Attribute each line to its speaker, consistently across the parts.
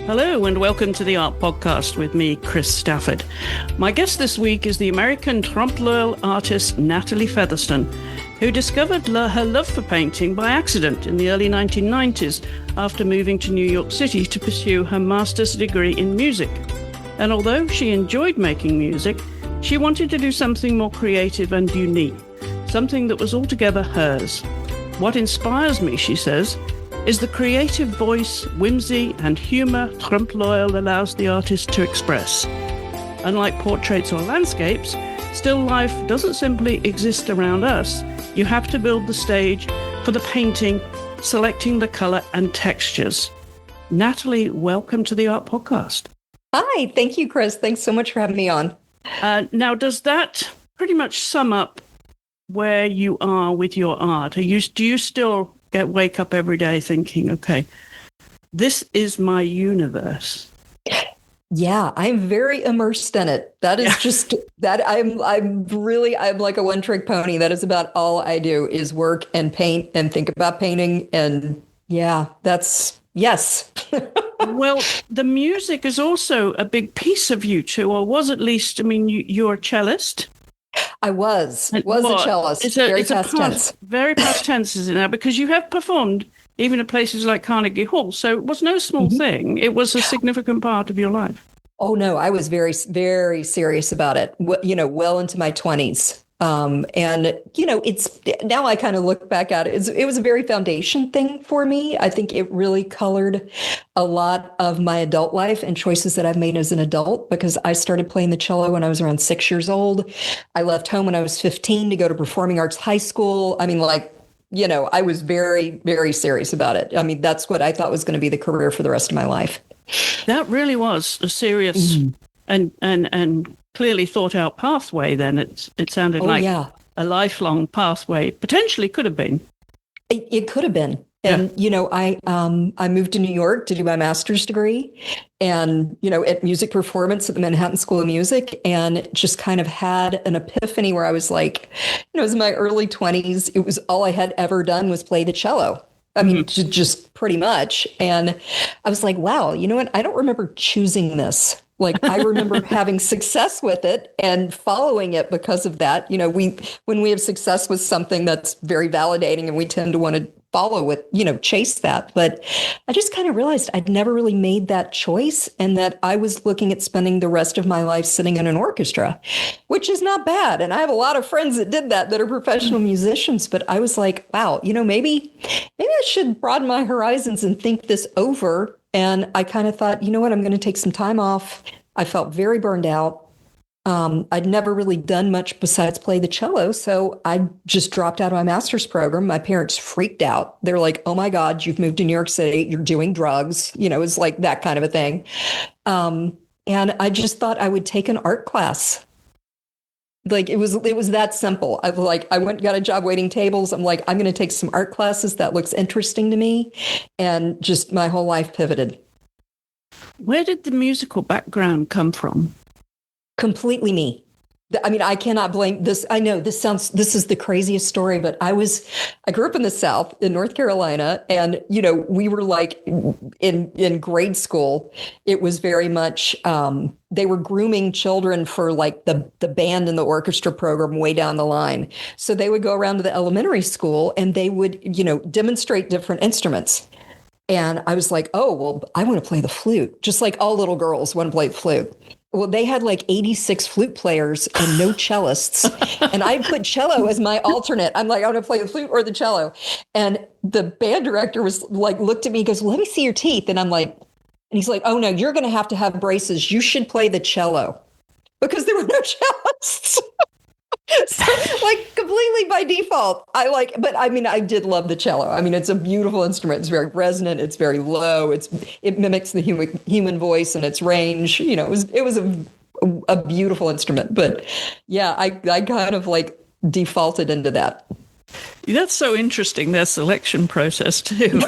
Speaker 1: Hello and welcome to the AART Podcast with me, Chris Stafford. My guest this week is the American Trompe l'oeil artist Natalie Featherston, who discovered her love for painting by accident in the early 1990s after moving to New York City to pursue her master's degree in music. And although she enjoyed making music, she wanted to do something more creative and unique, something that was altogether hers. What inspires me, she says, is the creative voice, whimsy, and humor Trompe l'oeil allows the artist to express. Unlike portraits or landscapes, still life doesn't simply exist around us. You have to build the stage for the painting, selecting the color and textures. Natalie, welcome to the AART Podcast.
Speaker 2: Hi, thank you, Chris. Thanks so much for having me on.
Speaker 1: Now, does that pretty much sum up where you are with your art? Do you still wake up every day thinking, okay, this is my universe?
Speaker 2: Yeah, I'm very immersed in it. That is just that I'm like a one-trick pony. That is about all I do is work and paint and think about painting. And yeah, that's yes.
Speaker 1: Well, the music is also a big piece of you too, or was at least. I mean, you're a cellist.
Speaker 2: I was a cellist.
Speaker 1: It's
Speaker 2: very past tense.
Speaker 1: Very past tense, is it now? Because you have performed even at places like Carnegie Hall. So it was no small thing. It was a significant part of your life.
Speaker 2: Oh, no, I was very, very serious about it, well into my 20s. It's now I kind of look back at it. It was a very foundation thing for me. I think it really colored a lot of my adult life and choices that I've made as an adult, because I started playing the cello when I was around 6 years old. I left home when I was 15 to go to performing arts high school. I mean, I was very, very serious about it. I mean, that's what I thought was going to be the career for the rest of my life.
Speaker 1: That really was a serious and clearly thought out pathway. Then it sounded a lifelong pathway. Potentially could have been.
Speaker 2: It could have been. And, I moved to New York to do my master's degree and, at music performance at the Manhattan School of Music, and just kind of had an epiphany where I was like, it was in my early 20s. It was all I had ever done was play the cello. I mean, just pretty much. And I was like, wow, you know what? I don't remember choosing this. Like, I remember having success with it and following it because of that. When we have success with something, that's very validating, and we tend to want to follow it, chase that. But I just kind of realized I'd never really made that choice, and that I was looking at spending the rest of my life sitting in an orchestra, which is not bad. And I have a lot of friends that did that are professional musicians. But I was like, wow, maybe I should broaden my horizons and think this over. And I kind of thought, you know what, I'm going to take some time off. I felt very burned out. I'd never really done much besides play the cello. So I just dropped out of my master's program. My parents freaked out. They're like, oh my God, you've moved to New York City. You're doing drugs. It's like that kind of a thing. And I just thought I would take an art class. Like, it was that simple. I went and got a job waiting tables. I'm like, I'm going to take some art classes. That looks interesting to me. And just my whole life pivoted.
Speaker 1: Where did the musical background come from?
Speaker 2: Completely me. I mean, I cannot blame this. I know this is the craziest story, but I grew up in the South in North Carolina, and, we were like in grade school, it was very much, they were grooming children for like the band and the orchestra program way down the line. So they would go around to the elementary school and they would, demonstrate different instruments. And I was like, oh, well, I want to play the flute, just like all little girls want to play the flute. Well, they had like 86 flute players and no cellists. And I put cello as my alternate. I'm like, I want to play the flute or the cello. And the band director was like, looked at me, goes, well, let me see your teeth. And I'm like, and he's like, oh no, you're going to have braces. You should play the cello, because there were no cellists. So, like, completely by default, but I mean, I did love the cello. I mean, it's a beautiful instrument. It's very resonant. It's very low. It mimics the human voice and its range. It was a beautiful instrument. But yeah, I kind of like defaulted into that.
Speaker 1: That's so interesting, their selection process too.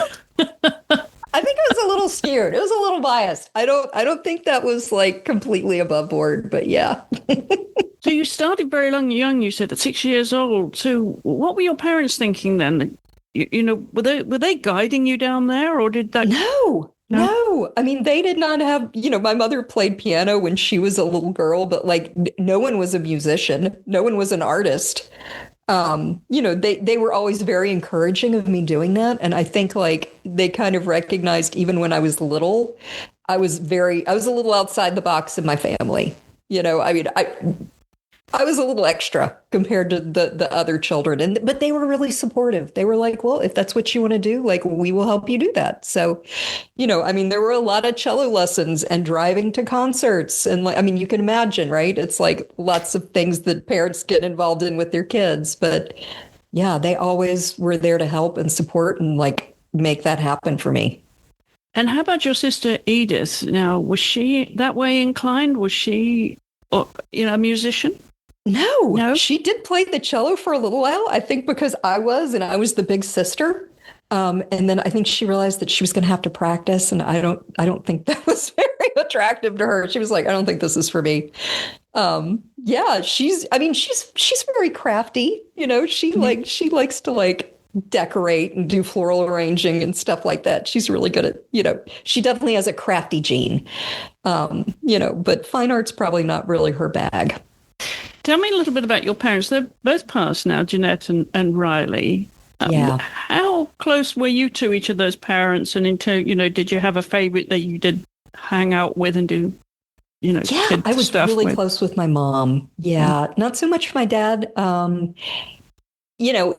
Speaker 2: I think I was a little scared. It was a little biased. I don't think that was like completely above board, but yeah.
Speaker 1: So you started very young, you said, at 6 years old. So what were your parents thinking then? Were they guiding you down there, or did that?
Speaker 2: No, I mean, they did not have, my mother played piano when she was a little girl, but like no one was a musician. No one was an artist. They were always very encouraging of me doing that. And I think like they kind of recognized even when I was little, I was a little outside the box in my family. I mean, I was a little extra compared to the other children, but they were really supportive. They were like, well, if that's what you want to do, like, we will help you do that. So, I mean, there were a lot of cello lessons and driving to concerts. And like, I mean, you can imagine, right? It's like lots of things that parents get involved in with their kids. But yeah, they always were there to help and support and like make that happen for me.
Speaker 1: And how about your sister Edith? Now, was she that way inclined? Was she, a musician?
Speaker 2: No, she did play the cello for a little while, I think because I was the big sister. And then I think she realized that she was going to have to practice. And I don't think that was very attractive to her. She was like, I don't think this is for me. Yeah, she's very crafty. She likes to like decorate and do floral arranging and stuff like that. She's really good at, she definitely has a crafty gene. But fine art's probably not really her bag.
Speaker 1: Tell me a little bit about your parents. They're both passed now, Jeanette and Riley.
Speaker 2: Yeah.
Speaker 1: How close were you to each of those parents? And did you have a favorite that you did hang out with and do,
Speaker 2: Yeah, I was really
Speaker 1: with?
Speaker 2: close with my mom. Yeah, not so much my dad.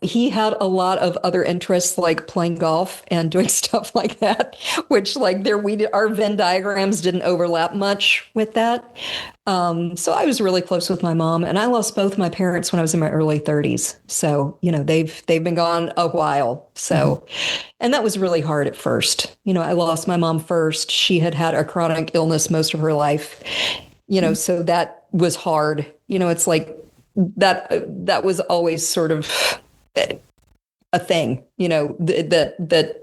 Speaker 2: He had a lot of other interests like playing golf and doing stuff like that, which like our Venn diagrams didn't overlap much with that. So I was really close with my mom, and I lost both my parents when I was in my early 30s. So, they've been gone a while. So, and that was really hard at first. I lost my mom first. She had had a chronic illness most of her life, so that was hard. It's like, that was always sort of a thing, that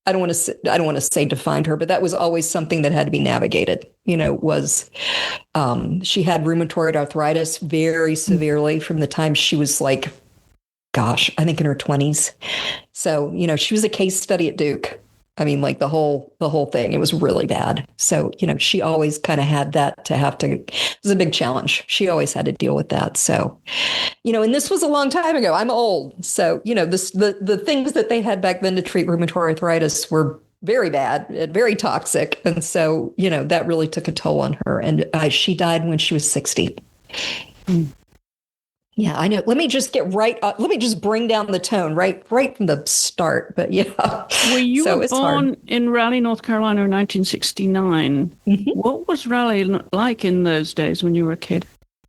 Speaker 2: I don't want to say defined her, but that was always something that had to be navigated. Was she had rheumatoid arthritis very severely from the time she was like, gosh, I think in her 20s. So, she was a case study at Duke. I mean, like the whole thing, it was really bad. So, she always kind of had that it was a big challenge. She always had to deal with that. So, and this was a long time ago. I'm old. So, the things that they had back then to treat rheumatoid arthritis were very bad and very toxic. And so, that really took a toll on her. And she died when she was 60. Mm. Yeah, I know. Let me just let me just bring down the tone right from the start. But yeah.
Speaker 1: Were you born in Raleigh, North Carolina in 1969? Mm-hmm. What was Raleigh like in those days when you were a kid?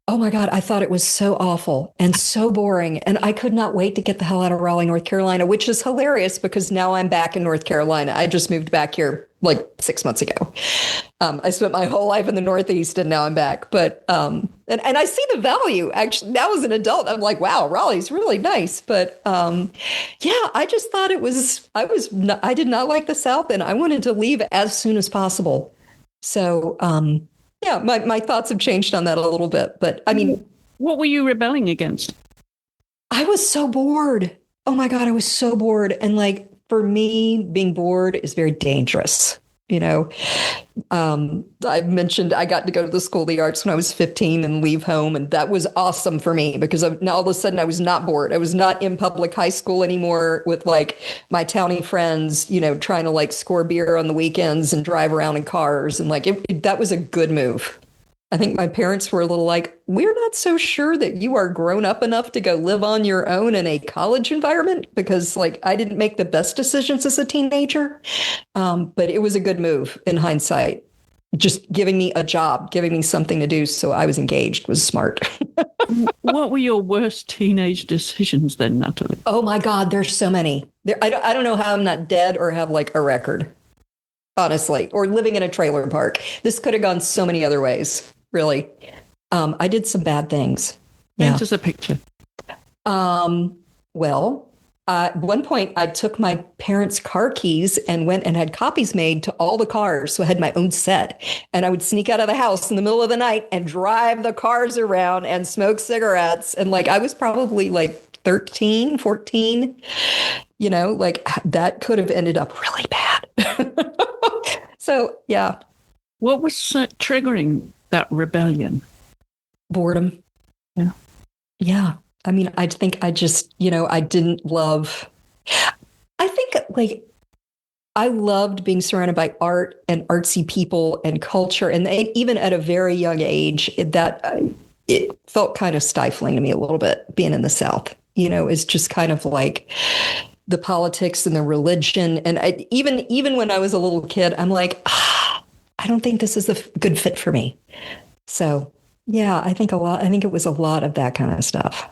Speaker 2: Oh my God, I thought it was so awful and so boring. And I could not wait to get the hell out of Raleigh, North Carolina, which is hilarious because now I'm back in North Carolina. I just moved back here like 6 months ago. I spent my whole life in the Northeast and now I'm back. But and I see the value actually now as an adult. I'm like, wow, Raleigh's really nice. But yeah, I just thought I did not like the South and I wanted to leave as soon as possible. So yeah, my thoughts have changed on that a little bit. But I mean,
Speaker 1: what were you rebelling against?
Speaker 2: I was so bored. Oh my God, I was so bored. And like, for me, being bored is very dangerous. I mentioned I got to go to the School of the Arts when I was 15 and leave home. And that was awesome for me because now all of a sudden I was not bored. I was not in public high school anymore with like my townie friends, trying to like score beer on the weekends and drive around in cars. And like, that was a good move. I think my parents were a little like, we're not so sure that you are grown up enough to go live on your own in a college environment because like I didn't make the best decisions as a teenager. But it was a good move in hindsight. Just giving me a job, giving me something to do. So I was engaged was smart.
Speaker 1: What were your worst teenage decisions then, Natalie?
Speaker 2: Oh my God, there's so many. I don't know how I'm not dead or have like a record, honestly, or living in a trailer park. This could have gone so many other ways. Really. I did some bad things.
Speaker 1: Paint us a picture.
Speaker 2: Well, at one point I took my parents' car keys and went and had copies made to all the cars. So I had my own set and I would sneak out of the house in the middle of the night and drive the cars around and smoke cigarettes. And like, I was probably like 13, 14, like that could have ended up really bad. So, yeah.
Speaker 1: What was triggering that rebellion?
Speaker 2: Boredom.
Speaker 1: Yeah.
Speaker 2: Yeah. I mean, I think I just, I didn't love, I think like I loved being surrounded by art and artsy people and culture. And even at a very young age, it felt kind of stifling to me a little bit being in the South. It's just kind of like the politics and the religion. And even when I was a little kid, I'm like, I don't think this is a good fit for me. So, yeah, I think it was a lot of that kind of stuff.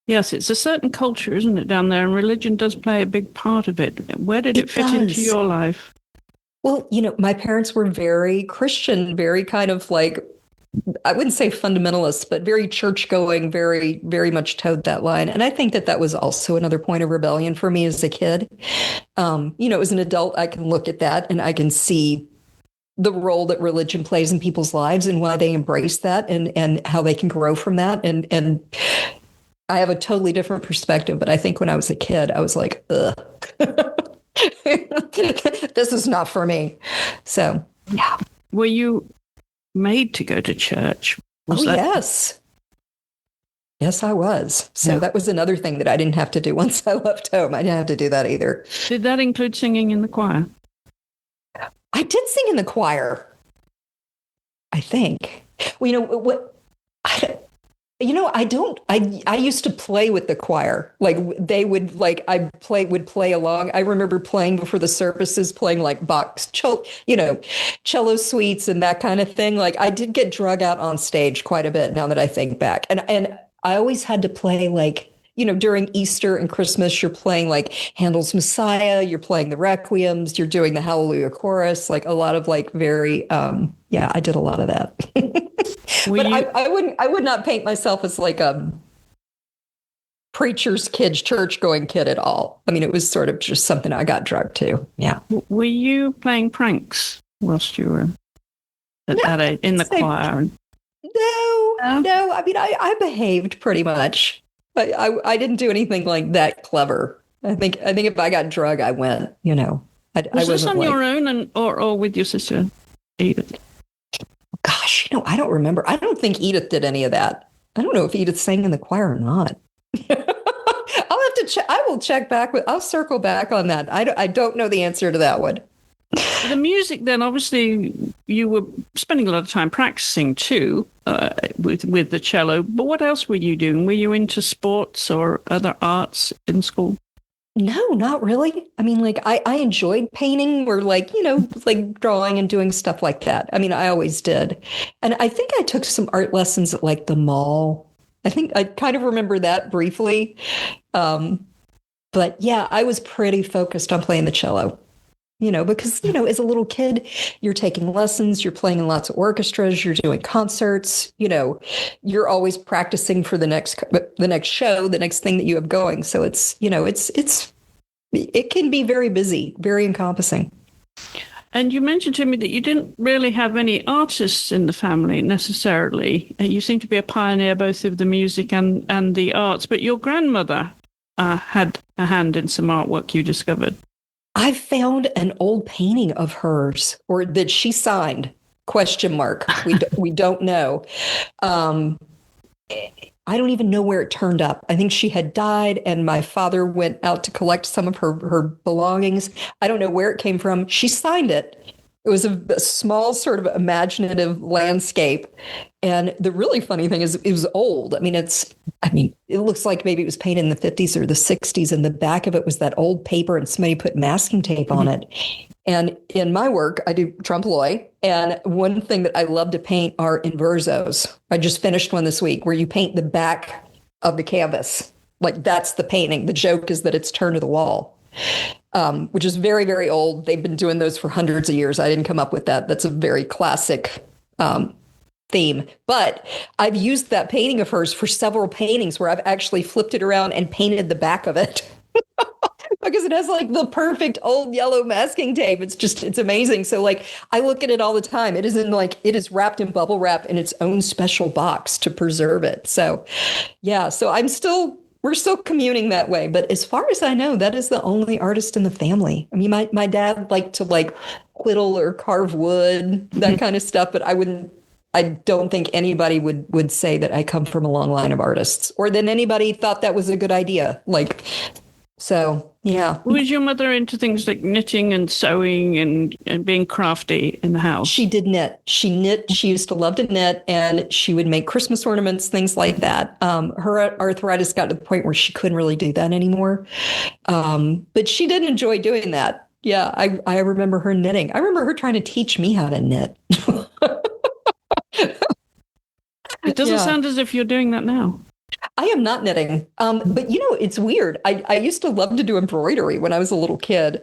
Speaker 1: Yes, it's a certain culture, isn't it, down there? And religion does play a big part of it. Where did it fit into your life?
Speaker 2: Well, my parents were very Christian, very kind of like, I wouldn't say fundamentalist, but very church going, very, very much towed that line. And I think that was also another point of rebellion for me as a kid. As an adult, I can look at that and I can see the role that religion plays in people's lives and why they embrace that and how they can grow from that. And I have a totally different perspective, but I think when I was a kid, I was like, ugh, this is not for me. So, yeah.
Speaker 1: Were you made to go to church?
Speaker 2: Yes. Yes, I was. So that was another thing that I didn't have to do once I left home. I didn't have to do that either.
Speaker 1: Did that include singing in the choir?
Speaker 2: I did sing in the choir, I think. Well, I used to play with the choir. Like they would would play along. I remember playing before the services, playing like Bach's, cello suites and that kind of thing. Like I did get drug out on stage quite a bit now that I think back. And I always had to play like, during Easter and Christmas, you're playing like Handel's Messiah, you're playing the Requiems, you're doing the Hallelujah chorus, like a lot of like very, I did a lot of that. But I would not paint myself as like a preacher's kid, church going kid at all. I mean, it was sort of just something I got drugged to. Yeah.
Speaker 1: Were you playing pranks whilst you were in the choir?
Speaker 2: No. I mean, I behaved pretty much. I didn't do anything like that clever. I think if I got drug, I went.
Speaker 1: Was this on your own or with your sister Edith?
Speaker 2: Gosh, I don't remember. I don't think Edith did any of that. I don't know if Edith sang in the choir or not. I'll have to check. I will check back. I'll circle back on that. I don't know the answer to that one.
Speaker 1: The music, then, obviously, you were spending a lot of time practicing too with the cello. But what else were you doing? Were you into sports or other arts in school?
Speaker 2: No, not really. I mean, like I enjoyed painting or like drawing and doing stuff like that. I mean, I always did. And I think I took some art lessons at like the mall. I think I kind of remember that briefly. But yeah, I was pretty focused on playing the cello. Because, as a little kid, you're taking lessons, you're playing in lots of orchestras, you're doing concerts, you're always practicing for the next show, the next thing that you have going. So it can be very busy, very encompassing.
Speaker 1: And you mentioned to me that you didn't really have any artists in the family necessarily. You seem to be a pioneer both of the music and the arts, but your grandmother had a hand in some artwork you discovered.
Speaker 2: I found an old painting of hers, or that she signed, ? We don't know. I don't even know where it turned up. I think she had died and my father went out to collect some of her belongings. I don't know where it came from. She signed it. It was a small sort of imaginative landscape. And the really funny thing is it was old. I mean, it looks like maybe it was painted in the 50s or the 60s. And the back of it was that old paper and somebody put masking tape on it. And in my work, I do trompe. And one thing that I love to paint are inversos. I just finished one this week where you paint the back of the canvas. Like that's the painting. The joke is that it's turned to the wall. Which is very, very old. They've been doing those for hundreds of years. I didn't come up with that. That's a very classic theme. But I've used that painting of hers for several paintings where I've actually flipped it around and painted the back of it. Because it has like the perfect old yellow masking tape. It's amazing. So like I look at it all the time. It is wrapped in bubble wrap in its own special box to preserve it. So yeah, we're still communing that way. But as far as I know, that is the only artist in the family. I mean, my dad liked to whittle or carve wood, that kind of stuff. But I don't think anybody would say that I come from a long line of artists, or that anybody thought that was a good idea. So, yeah.
Speaker 1: Was your mother into things like knitting and sewing and being crafty in the house?
Speaker 2: She did knit. She knit. She used to love to knit, and she would make Christmas ornaments, things like that. Her arthritis got to the point where she couldn't really do that anymore. But she did enjoy doing that. Yeah, I remember her knitting. I remember her trying to teach me how to knit.
Speaker 1: It doesn't sound as if you're doing that now.
Speaker 2: I am not knitting. But, it's weird. I used to love to do embroidery when I was a little kid.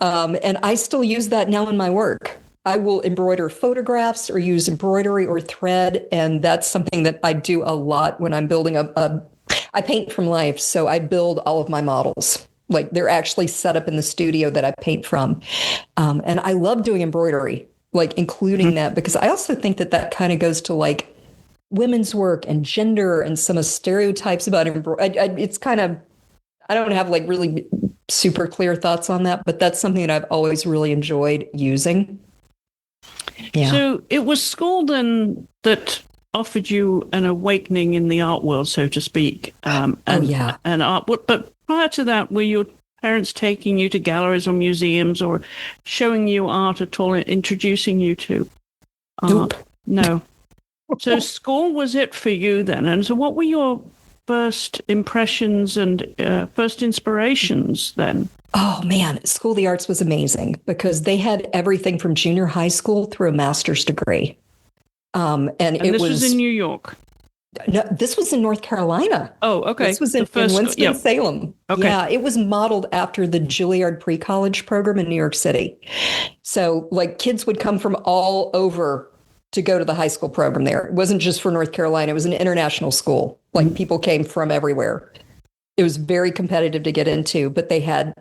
Speaker 2: And I still use that now in my work. I will embroider photographs or use embroidery or thread. And that's something that I do a lot when I'm building I paint from life. So I build all of my models. Like, they're actually set up in the studio that I paint from. And I love doing embroidery, like including that, because I also think that kind of goes to like women's work and gender and some of stereotypes about embroidery. It's kind of, I don't have like really super clear thoughts on that, but that's something that I've always really enjoyed using. Yeah.
Speaker 1: So it was school then that offered you an awakening in the art world, so to speak. And art. But prior to that, were your parents taking you to galleries or museums or showing you art at all, introducing you to art?
Speaker 2: Nope.
Speaker 1: No. So school was it for you then? And so what were your first impressions and first inspirations then?
Speaker 2: Oh, man. School of the Arts was amazing because they had everything from junior high school through a master's degree. And
Speaker 1: this was in New York?
Speaker 2: No, this was in North Carolina.
Speaker 1: Oh, okay.
Speaker 2: This was in Winston-Salem.
Speaker 1: Okay.
Speaker 2: Yeah, it was modeled after the Juilliard pre-college program in New York City. So, like, kids would come from all over to go to the high school program there. It wasn't just for North Carolina. It was an international school. Like, people came from everywhere. It was very competitive to get into, but they had,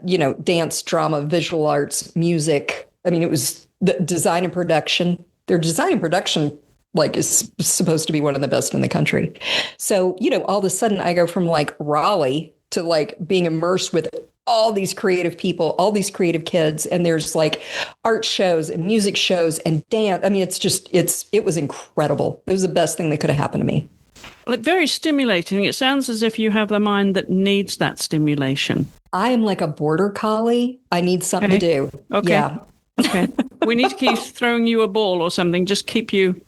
Speaker 2: dance, drama, visual arts, music. I mean, it was the design and production. Their design and production, like, is supposed to be one of the best in the country. So, all of a sudden I go from like Raleigh to like being immersed with all these creative people, all these creative kids. And there's like art shows and music shows and dance. I mean, it was incredible. It was the best thing that could have happened to me.
Speaker 1: Like, very stimulating. It sounds as if you have the mind that needs that stimulation.
Speaker 2: I am like a border collie. I need something to do.
Speaker 1: Okay.
Speaker 2: Yeah.
Speaker 1: Okay. We need to keep throwing you a ball or something. Just keep you.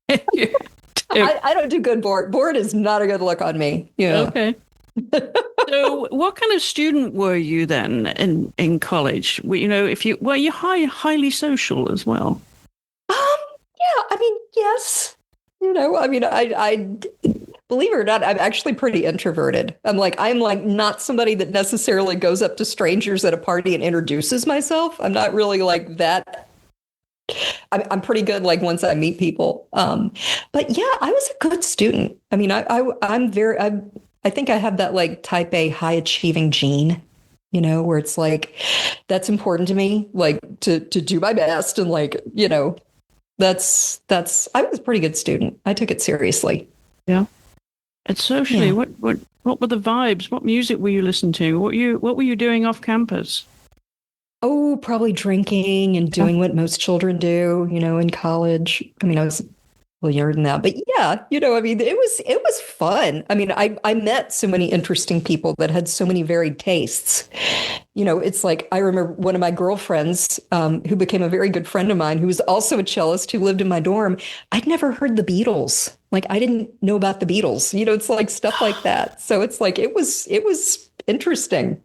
Speaker 2: I don't do good board. Board is not a good look on me. Yeah.
Speaker 1: Okay. So, what kind of student were you then in college? Were you highly social as well?
Speaker 2: Yeah. I mean, yes. I believe it or not, I'm actually pretty introverted. I'm like not somebody that necessarily goes up to strangers at a party and introduces myself. I'm not really like that. I'm pretty good, like, once I meet people. But yeah, I was a good student. I mean, I think I have that like type A high achieving gene, where it's like, that's important to me, like to do my best. And like, that's, I was a pretty good student. I took it seriously.
Speaker 1: Yeah. And socially, what were the vibes? What music were you listening to? What were you doing off campus?
Speaker 2: Oh, probably drinking and doing what most children do, in college. I mean, I was well, younger than that, but yeah, I mean, it was fun. I mean, I met so many interesting people that had so many varied tastes. It's like, I remember one of my girlfriends, who became a very good friend of mine, who was also a cellist, who lived in my dorm. I'd never heard the Beatles. Like, I didn't know about the Beatles. It's like stuff like that. So it's like, it was interesting,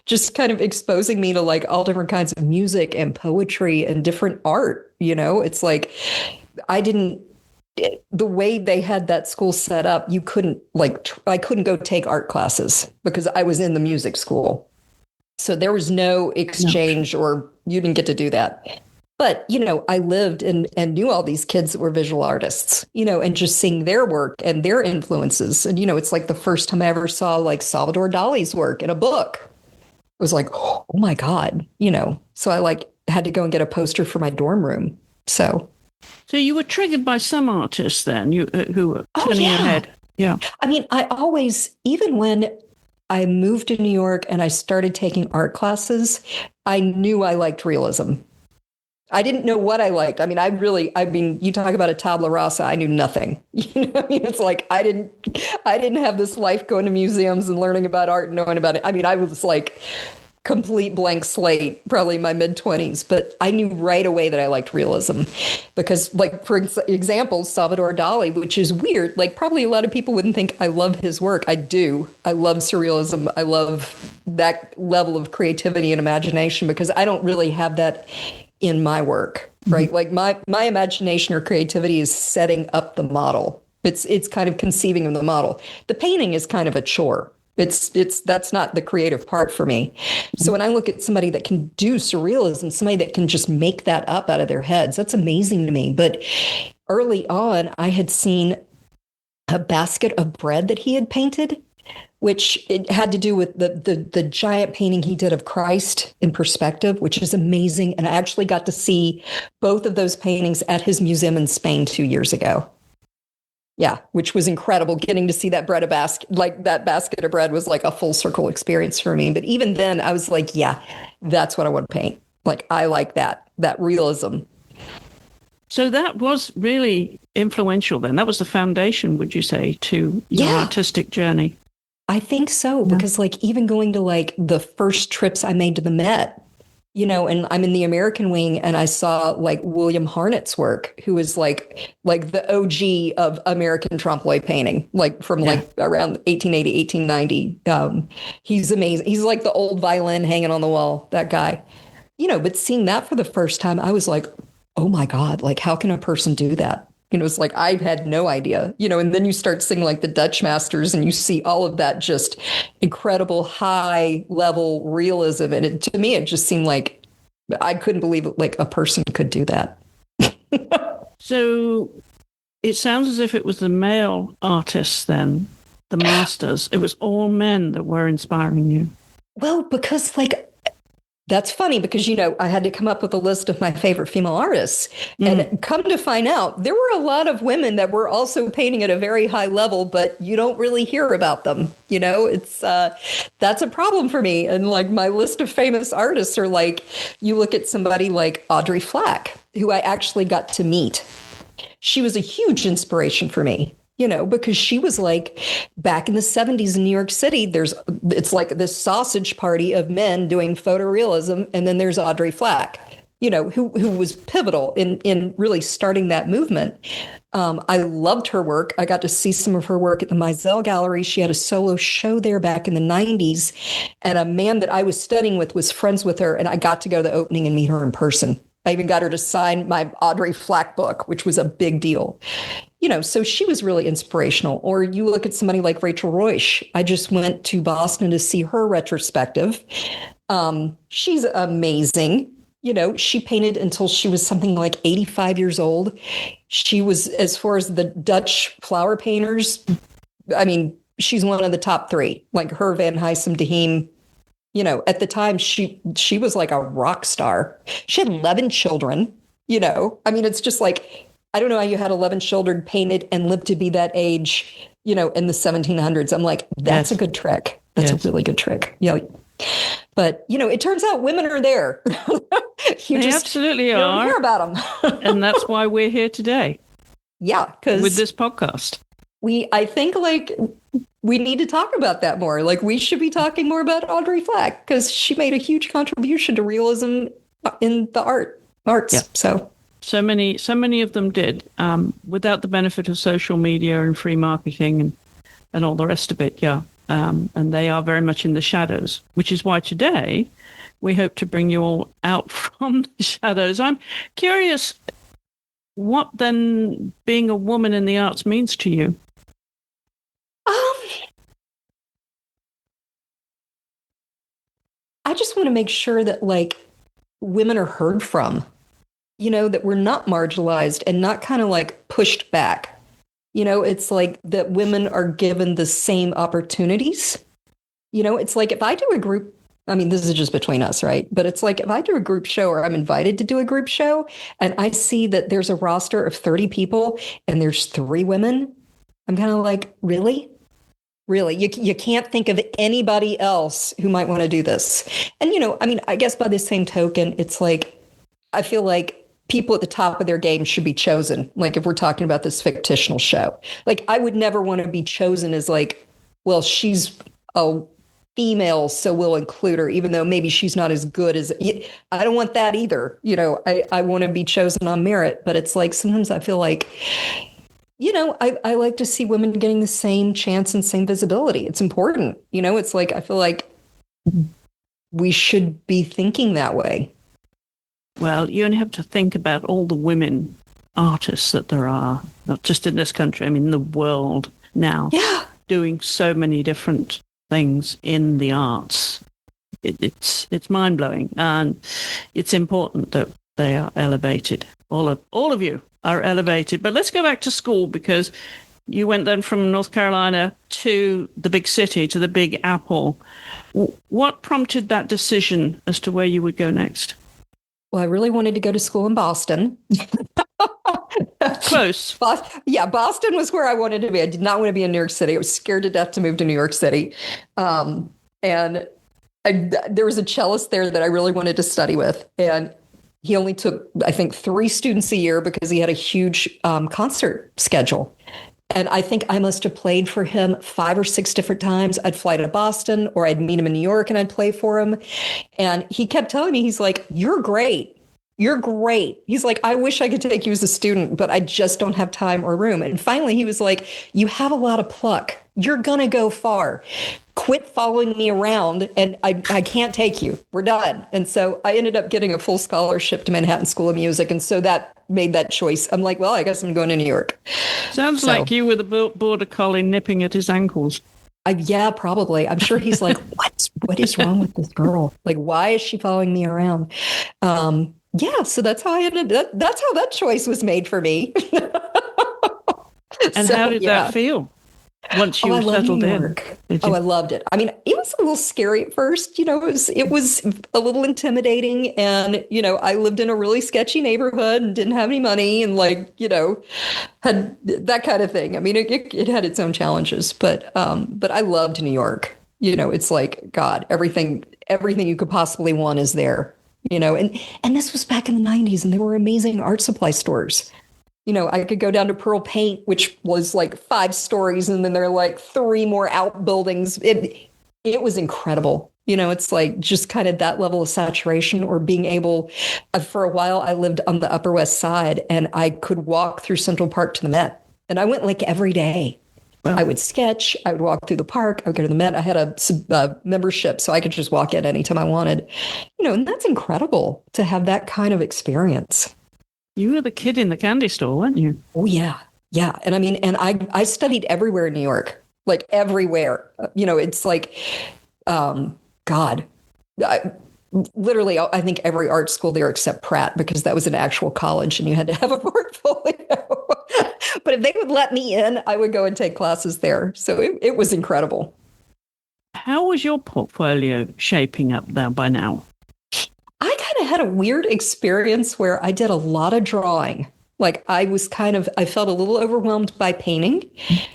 Speaker 2: just kind of exposing me to like all different kinds of music and poetry and different art. It's like, the way they had that school set up, I couldn't go take art classes because I was in the music school. So there was no exchange, or you didn't get to do that. But, I lived and knew all these kids that were visual artists, and just seeing their work and their influences. And, it's like the first time I ever saw like Salvador Dali's work in a book. It was like, oh my God, so I like had to go and get a poster for my dorm room. So
Speaker 1: you were triggered by some artists then, who were turning your head. Yeah.
Speaker 2: I mean, I always, even when I moved to New York and I started taking art classes, I knew I liked realism. I didn't know what I liked. I mean, you talk about a tabula rasa, I knew nothing. I mean, it's like I didn't have this life going to museums and learning about art and knowing about it. I mean, I was like complete blank slate, probably in my mid-20s, but I knew right away that I liked realism because, like, for example, Salvador Dali, which is weird. Like, probably a lot of people wouldn't think I love his work. I do. I love surrealism. I love that level of creativity and imagination because I don't really have that in my work, right? Like my imagination or creativity is setting up the model. It's kind of conceiving of the model. The painting is kind of a chore. That's not the creative part for me. So when I look at somebody that can do surrealism, somebody that can just make that up out of their heads, that's amazing to me. But early on, I had seen a basket of bread that he had painted, which it had to do with the giant painting he did of Christ in perspective, which is amazing. And I actually got to see both of those paintings at his museum in Spain 2 years ago. Yeah, which was incredible. Getting to see that that basket of bread was like a full circle experience for me. But even then I was like, yeah, that's what I want to paint. Like, I like that realism.
Speaker 1: So that was really influential then. That was the foundation, would you say, to your artistic journey?
Speaker 2: I think so, because like even going to like the first trips I made to the Met, and I'm in the American wing and I saw like William Harnet's work, who is like the OG of American trompe-l'oeil painting, like from like around 1880, 1890. He's amazing. He's like the old violin hanging on the wall, that guy, but seeing that for the first time, I was like, oh my God, like how can a person do that? It's like, I had no idea, and then you start seeing like the Dutch masters and you see all of that just incredible high level realism. And to me, it just seemed like I couldn't believe like a person could do that.
Speaker 1: So it sounds as if it was the male artists then, the masters. It was all men that were inspiring you.
Speaker 2: Well, because like, that's funny because, I had to come up with a list of my favorite female artists and come to find out there were a lot of women that were also painting at a very high level, but you don't really hear about them. It's that's a problem for me. And like my list of famous artists are like, you look at somebody like Audrey Flack, who I actually got to meet. She was a huge inspiration for me. Because she was like back in the 70s in New York City, it's like this sausage party of men doing photorealism. And then there's Audrey Flack, who was pivotal in really starting that movement. I loved her work. I got to see some of her work at the Mizell Gallery. She had a solo show there back in the 90s. And a man that I was studying with was friends with her. And I got to go to the opening and meet her in person. I even got her to sign my Audrey Flack book, which was a big deal. So she was really inspirational. Or you look at somebody like Rachel Roish. I just went to Boston to see her retrospective. She's amazing. She painted until she was something like 85 years old. She was, as far as the Dutch flower painters, I mean, she's one of the top three, like her, Van Huysum, de Heem. At the time, she was like a rock star. She had 11 children, I mean, it's just like, I don't know how you had 11 children painted and lived to be that age, in the 1700s. I'm like, that's a good trick. That's a really good trick. Yeah. But, it turns out women are there.
Speaker 1: They absolutely are.
Speaker 2: Don't hear about them.
Speaker 1: And that's why we're here today.
Speaker 2: Yeah. Because
Speaker 1: with this podcast.
Speaker 2: I think like we need to talk about that more. Like we should be talking more about Audrey Flack because she made a huge contribution to realism in the arts. Yeah.
Speaker 1: So many of them did, without the benefit of social media and free marketing and all the rest of it. Yeah. And they are very much in the shadows, which is why today we hope to bring you all out from the shadows. I'm curious what then being a woman in the arts means to you.
Speaker 2: I just want to make sure that like women are heard from, that we're not marginalized and not kind of like pushed back. It's like that women are given the same opportunities. It's like if I do a group, I mean, this is just between us, right? But it's like if I do a group show or I'm invited to do a group show and I see that there's a roster of 30 people and there's 3 women, I'm kind of like, really? Really, you can't think of anybody else who might want to do this. And, I mean, I guess by the same token, it's like, I feel like people at the top of their game should be chosen. Like if we're talking about this fictional show, like I would never want to be chosen as like, well, she's a female, so we'll include her, even though maybe she's not as good as, I don't want that either. I want to be chosen on merit, but it's like, sometimes I feel like, I like to see women getting the same chance and same visibility. It's important. It's like, I feel like we should be thinking that way.
Speaker 1: Well, you only have to think about all the women artists that there are, not just in this country, I mean, the world now, doing so many different things in the arts. It's mind-blowing, and it's important that they are elevated. All of you are elevated. But let's go back to school, because you went then from North Carolina to the big city, to the Big Apple. What prompted that decision as to where you would go next?
Speaker 2: Well, I really wanted to go to school in Boston.
Speaker 1: Close.
Speaker 2: Boston was where I wanted to be. I did not want to be in New York City. I was scared to death to move to New York City. And there was a cellist there that I really wanted to study with. And he only took, I think, 3 students a year because he had a huge concert schedule. And I think I must have played for him 5 or 6 different times. I'd fly to Boston, or I'd meet him in New York and I'd play for him. And he kept telling me, he's like, "You're great. You're great." He's like, "I wish I could take you as a student, but I just don't have time or room." And finally, he was like, "You have a lot of pluck. You're going to go far. Quit following me around, and I can't take you. We're done." And so I ended up getting a full scholarship to Manhattan School of Music. And so that made that choice. I'm like, well, I guess I'm going to New York.
Speaker 1: Sounds like you were the border collie nipping at his ankles.
Speaker 2: Yeah, probably. I'm sure he's like, what is wrong with this girl? Like, why is she following me around? So that's how I ended. That's how that choice was made for me.
Speaker 1: And how did that feel once you settled in?
Speaker 2: I loved it. I mean, it was a little scary at first. It was a little intimidating, and I lived in a really sketchy neighborhood and didn't have any money, and had that kind of thing. I mean, it had its own challenges, but I loved New York. It's like, God, everything you could possibly want is there. And this was back in the 90s, and there were amazing art supply stores. I could go down to Pearl Paint, which was like 5 stories, and then there are like 3 more outbuildings. It was incredible. It's like just kind of that level of saturation, or being able, for a while, I lived on the Upper West Side, and I could walk through Central Park to the Met. And I went like every day. Wow. I would sketch. I would walk through the park. I would go to the Met. I had a membership, so I could just walk in anytime I wanted. And that's incredible to have that kind of experience.
Speaker 1: You were the kid in the candy store, weren't you?
Speaker 2: Oh, yeah. Yeah. And I mean, and I studied everywhere in New York, like everywhere. It's like, God, literally, I think every art school there except Pratt, because that was an actual college and you had to have a portfolio. But if they would let me in, I would go and take classes there. So it was incredible.
Speaker 1: How was your portfolio shaping up there by now?
Speaker 2: I kind of had a weird experience where I did a lot of drawing. Like I felt a little overwhelmed by painting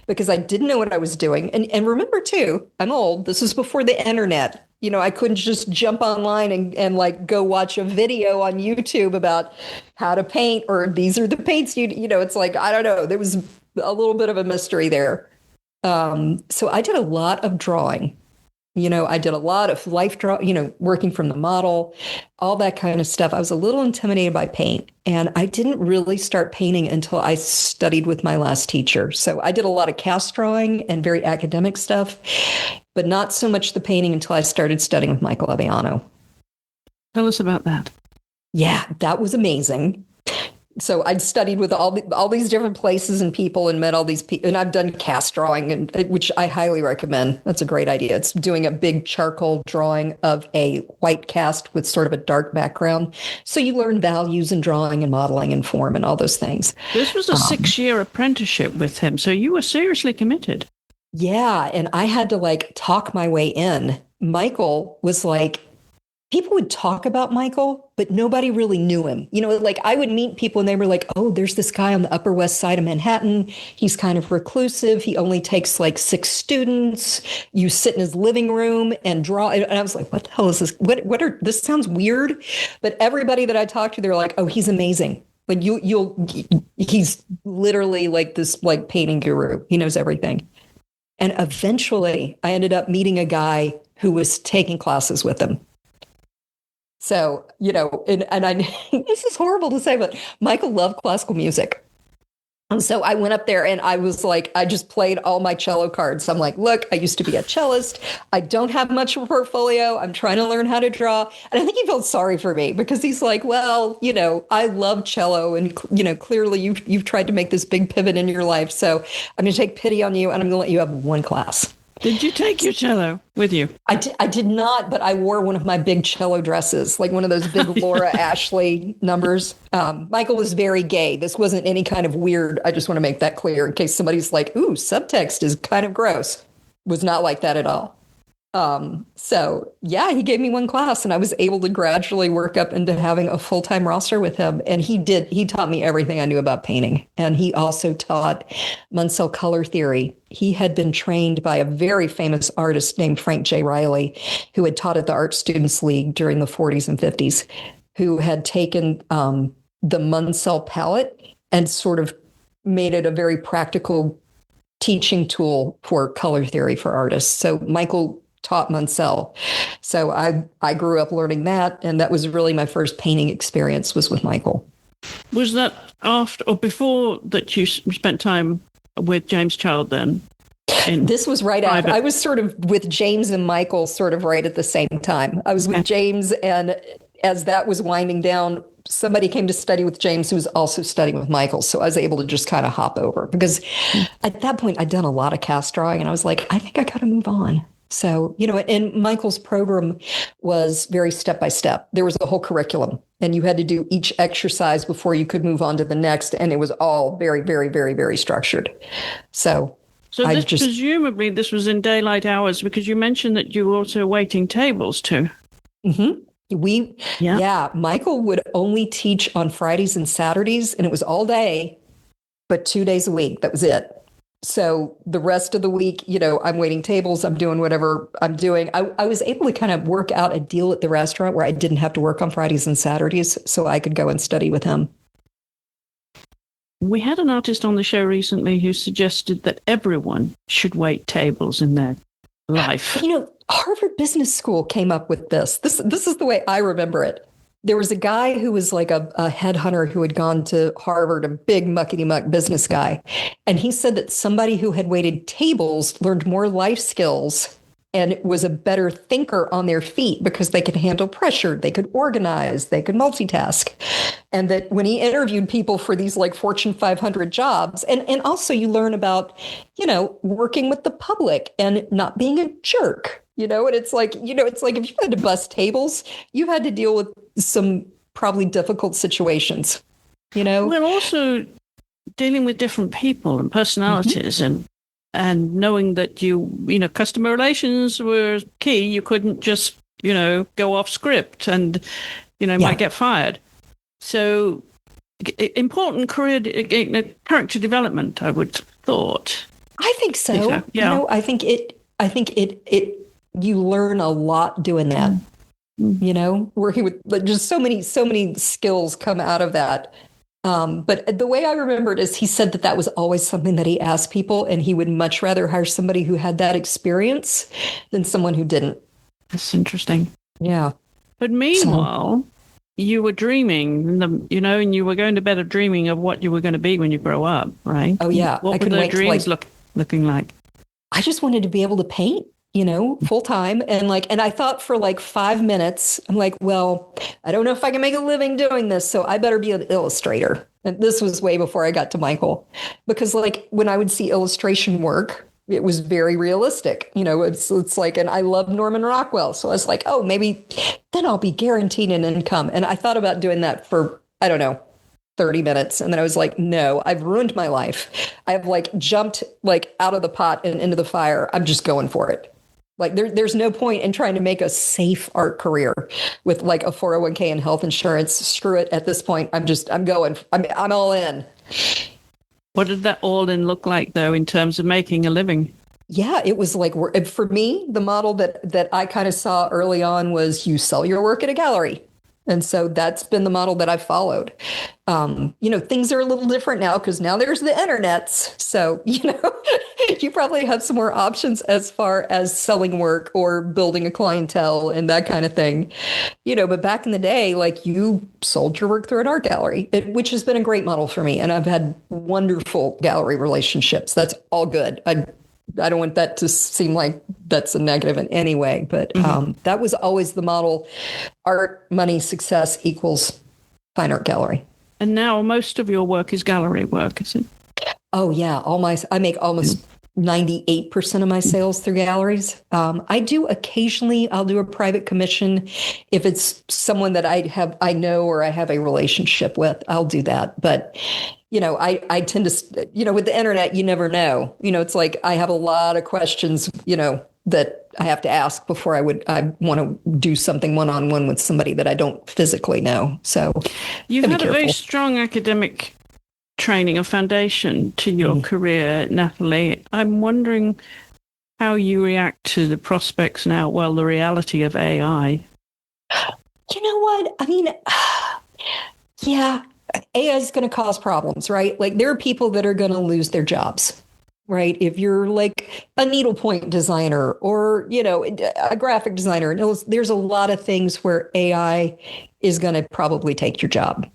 Speaker 2: because I didn't know what I was doing. And remember too, I'm old. This was before the internet. I couldn't just jump online and like go watch a video on YouTube about how to paint, or these are the paints it's like, I don't know. There was a little bit of a mystery there. So I did a lot of drawing. I did a lot of life working from the model, all that kind of stuff. I was a little intimidated by paint, and I didn't really start painting until I studied with my last teacher. So I did a lot of cast drawing and very academic stuff, but not so much the painting until I started studying with Michael Aviano.
Speaker 1: Tell us about that.
Speaker 2: Yeah, that was amazing. So I'd studied with all these different places and people, and met all these people. And I've done cast drawing, which I highly recommend. That's a great idea. It's doing a big charcoal drawing of a white cast with sort of a dark background. So you learn values in drawing and modeling and form and all those things.
Speaker 1: This was a 6-year apprenticeship with him. So you were seriously committed.
Speaker 2: Yeah. And I had to talk my way in. Michael was like, people would talk about Michael, but nobody really knew him. Like I would meet people and they were like, oh, there's this guy on the Upper West Side of Manhattan. He's kind of reclusive. He only takes like 6 students. You sit in his living room and draw. And I was like, what the hell is this? This sounds weird. But everybody that I talked to, they're like, oh, he's amazing. Like he's literally like this like painting guru. He knows everything. And eventually I ended up meeting a guy who was taking classes with him. So, and I, this is horrible to say, but Michael loved classical music. And so I went up there and I was like, I just played all my cello cards. I'm like, look, I used to be a cellist. I don't have much of a portfolio. I'm trying to learn how to draw. And I think he felt sorry for me because he's like, well, I love cello. And, clearly you've tried to make this big pivot in your life. So I'm going to take pity on you and I'm going to let you have one class.
Speaker 1: Did you take your cello with you?
Speaker 2: I did not, but I wore one of my big cello dresses, like one of those big Laura Ashley numbers. Michael was very gay. This wasn't any kind of weird. I just want to make that clear in case somebody's like, ooh, subtext is kind of gross. Was not like that at all. So yeah, he gave me one class and I was able to gradually work up into having a full-time roster with him. And he taught me everything I knew about painting. And he also taught Munsell color theory. He had been trained by a very famous artist named Frank J. Riley, who had taught at the Art Students League during the 40s and 50s, who had taken, the Munsell palette and sort of made it a very practical teaching tool for color theory for artists. So Michael taught Munsell. So I grew up learning that. And that was really my first painting experience was with Michael.
Speaker 1: Was that after or before that you spent time with James Child then?
Speaker 2: This was right after. I was sort of with James and Michael sort of right at the same time. I was with James, and as that was winding down, somebody came to study with James who was also studying with Michael. So I was able to just kind of hop over because at that point I'd done a lot of cast drawing and I was like, I think I got to move on. So, and Michael's program was very step by step. There was a whole curriculum and you had to do each exercise before you could move on to the next. And it was all very, very, very, very structured. So
Speaker 1: presumably this was in daylight hours because you mentioned that you were also waiting tables too.
Speaker 2: Mm-hmm. Michael would only teach on Fridays and Saturdays and it was all day, but 2 days a week. That was it. So the rest of the week, I'm waiting tables, I'm doing whatever I'm doing. I was able to kind of work out a deal at the restaurant where I didn't have to work on Fridays and Saturdays, so I could go and study with him.
Speaker 1: We had an artist on the show recently who suggested that everyone should wait tables in their life.
Speaker 2: Harvard Business School came up with this. This is the way I remember it. There was a guy who was like a headhunter who had gone to Harvard, a big muckety-muck business guy. And he said that somebody who had waited tables learned more life skills and was a better thinker on their feet because they could handle pressure, they could organize, they could multitask. And that when he interviewed people for these like Fortune 500 jobs, and also you learn about, working with the public and not being a jerk. And it's like, if you had to bust tables, you had to deal with some probably difficult situations,
Speaker 1: We're also dealing with different people and personalities and knowing that customer relations were key. You couldn't just, go off script and, might get fired. So important character development, I would thought.
Speaker 2: I think so. Yeah. I think it you learn a lot doing that, working with just so many skills come out of that. But the way I remember it is he said that was always something that he asked people and he would much rather hire somebody who had that experience than someone who didn't.
Speaker 1: That's interesting.
Speaker 2: Yeah.
Speaker 1: But meanwhile, you were dreaming, and you were going to bed dreaming of what you were going to be when you grow up, right?
Speaker 2: Oh, yeah.
Speaker 1: What were those dreams looking like?
Speaker 2: I just wanted to be able to paint, full time. And I thought for 5 minutes, I'm like, well, I don't know if I can make a living doing this, so I better be an illustrator. And this was way before I got to Michael, because when I would see illustration work, it was very realistic. It's like, and I love Norman Rockwell. So I was like, oh, maybe then I'll be guaranteed an income. And I thought about doing that for, 30 minutes. And then I was like, no, I've ruined my life. I've jumped out of the pot and into the fire. I'm just going for it. Like there's no point in trying to make a safe art career with like a 401k and health insurance. Screw it. At this point, I'm going. I'm all in.
Speaker 1: What did that all in look like, though, in terms of making a living?
Speaker 2: Yeah, it was like, for me, the model that I kind of saw early on was you sell your work at a gallery. And so that's been the model that I've followed. Things are a little different now because now there's the internets. So, you probably have some more options as far as selling work or building a clientele and that kind of thing. But back in the day, like you sold your work through an art gallery, which has been a great model for me. And I've had wonderful gallery relationships. That's all good. I don't want that to seem like that's a negative in any way, but that was always the model. Art, money, success equals fine art gallery.
Speaker 1: And now most of your work is gallery work, is it?
Speaker 2: Oh, yeah. I make almost 98% of my sales through galleries. I do occasionally, I'll do a private commission. If it's someone that I know or I have a relationship with, I'll do that. But I tend to, with the internet, you never know. It's like I have a lot of questions, that I have to ask before I want to do something one-on-one with somebody that I don't physically know. So
Speaker 1: you've had a very strong academic training, a foundation to your career, Natalie. I'm wondering how you react to the prospects now, the reality of AI.
Speaker 2: You know what? I mean, yeah. AI is going to cause problems, right? Like there are people that are going to lose their jobs, right? If you're like a needlepoint designer or, a graphic designer, there's a lot of things where AI is going to probably take your job.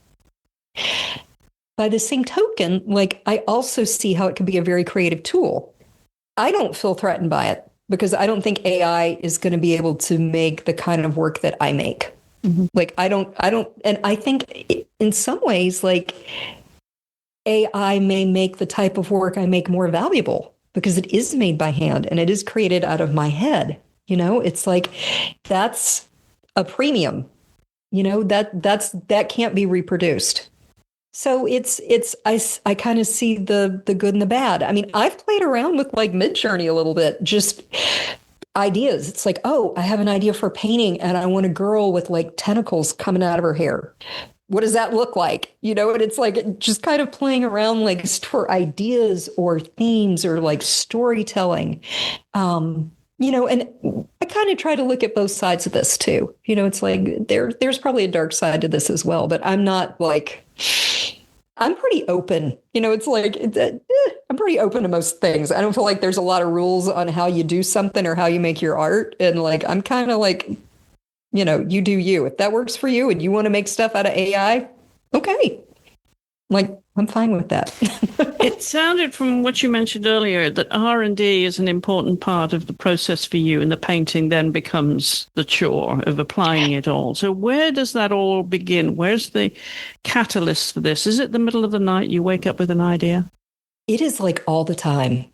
Speaker 2: By the same token, like I also see how it can be a very creative tool. I don't feel threatened by it because I don't think AI is going to be able to make the kind of work that I make. Like, I don't, and I think in some ways, like AI may make the type of work I make more valuable because it is made by hand and it is created out of my head. It's like, that's a premium, that can't be reproduced. So I kind of see the good and the bad. I mean, I've played around with like Midjourney a little bit, just ideas. It's like, oh, I have an idea for painting and I want a girl with like tentacles coming out of her hair. What does that look like? And it's like just kind of playing around like for ideas or themes or like storytelling. And I kind of try to look at both sides of this too. It's like there's probably a dark side to this as well, but I'm not like, I'm pretty open. It's like, I'm pretty open to most things. I don't feel like there's a lot of rules on how you do something or how you make your art. And like, I'm kind of like, you do you. If that works for you and you want to make stuff out of AI, okay. Like, I'm fine with that.
Speaker 1: It sounded from what you mentioned earlier that R&D is an important part of the process for you, and the painting then becomes the chore of applying it all. So where does that all begin? Where's the catalyst for this? Is it the middle of the night you wake up with an idea?
Speaker 2: It is like all the time.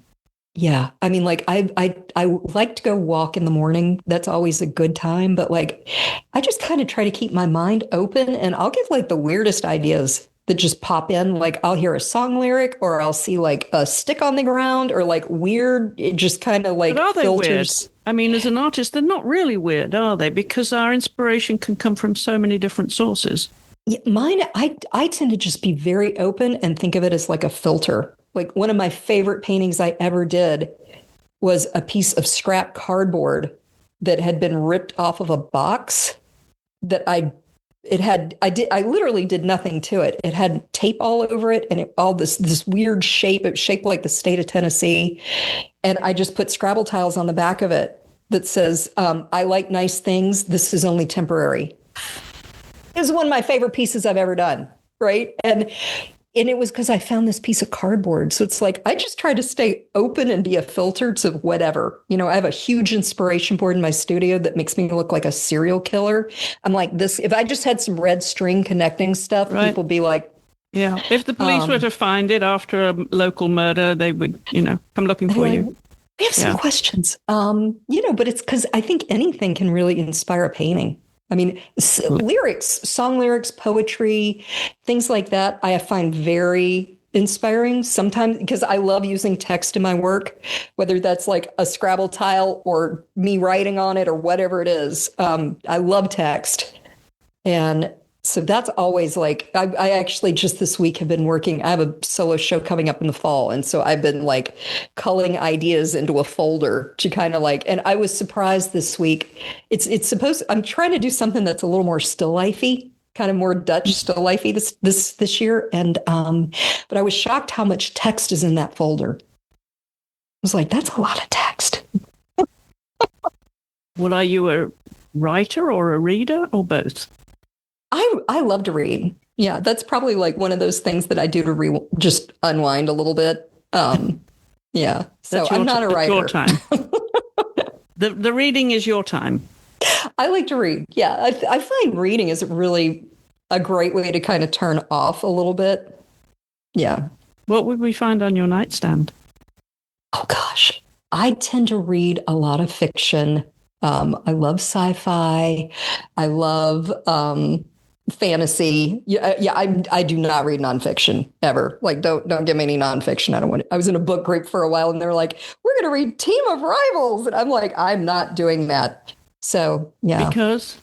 Speaker 2: Yeah. I mean, like I like to go walk in the morning. That's always a good time. But like, I just kind of try to keep my mind open and I'll get like the weirdest ideas that just pop in. Like I'll hear a song lyric or I'll see like a stick on the ground or like weird, it just kind of like
Speaker 1: but are they
Speaker 2: filters.
Speaker 1: Weird? I mean, as an artist, they're not really weird, are they? Because our inspiration can come from so many different sources.
Speaker 2: Yeah, mine, I tend to just be very open and think of it as like a filter. Like one of my favorite paintings I ever did was a piece of scrap cardboard that had been ripped off of a box that I literally did nothing to it. It had tape all over it and all this weird shape. It was shaped like the state of Tennessee. And I just put Scrabble tiles on the back of it that says, I like nice things. This is only temporary. It was one of my favorite pieces I've ever done. Right. And it was because I found this piece of cardboard. So it's like, I just try to stay open and be a filter to whatever. I have a huge inspiration board in my studio that makes me look like a serial killer. I'm like this, if I just had some red string connecting stuff, right. People be like,
Speaker 1: yeah. If the police were to find it after a local murder, they would, come looking for you.
Speaker 2: We have some questions, but it's because I think anything can really inspire a painting. I mean, lyrics, song lyrics, poetry, things like that, I find very inspiring sometimes because I love using text in my work, whether that's like a Scrabble tile or me writing on it or whatever it is. I love text. And so that's always like, I actually just this week have been working. I have a solo show coming up in the fall. And so I've been like culling ideas into a folder to kind of like, and I was surprised this week. I'm trying to do something that's a little more still lifey, kind of more Dutch still lifey this year. And, but I was shocked how much text is in that folder. I was like, that's a lot of text.
Speaker 1: Well, are you a writer or a reader or both?
Speaker 2: I love to read. Yeah, that's probably like one of those things that I do to just unwind a little bit. Yeah, so I'm not a writer.
Speaker 1: Your time. The reading is your time.
Speaker 2: I like to read. Yeah, I find reading is really a great way to kind of turn off a little bit. Yeah.
Speaker 1: What would we find on your nightstand?
Speaker 2: Oh gosh, I tend to read a lot of fiction. I love sci-fi. I love fantasy. Yeah. I do not read nonfiction ever. Like, don't give me any nonfiction. I don't want it. I was in a book group for a while, and they're like, "We're going to read Team of Rivals," and I'm like, "I'm not doing that." So yeah,
Speaker 1: because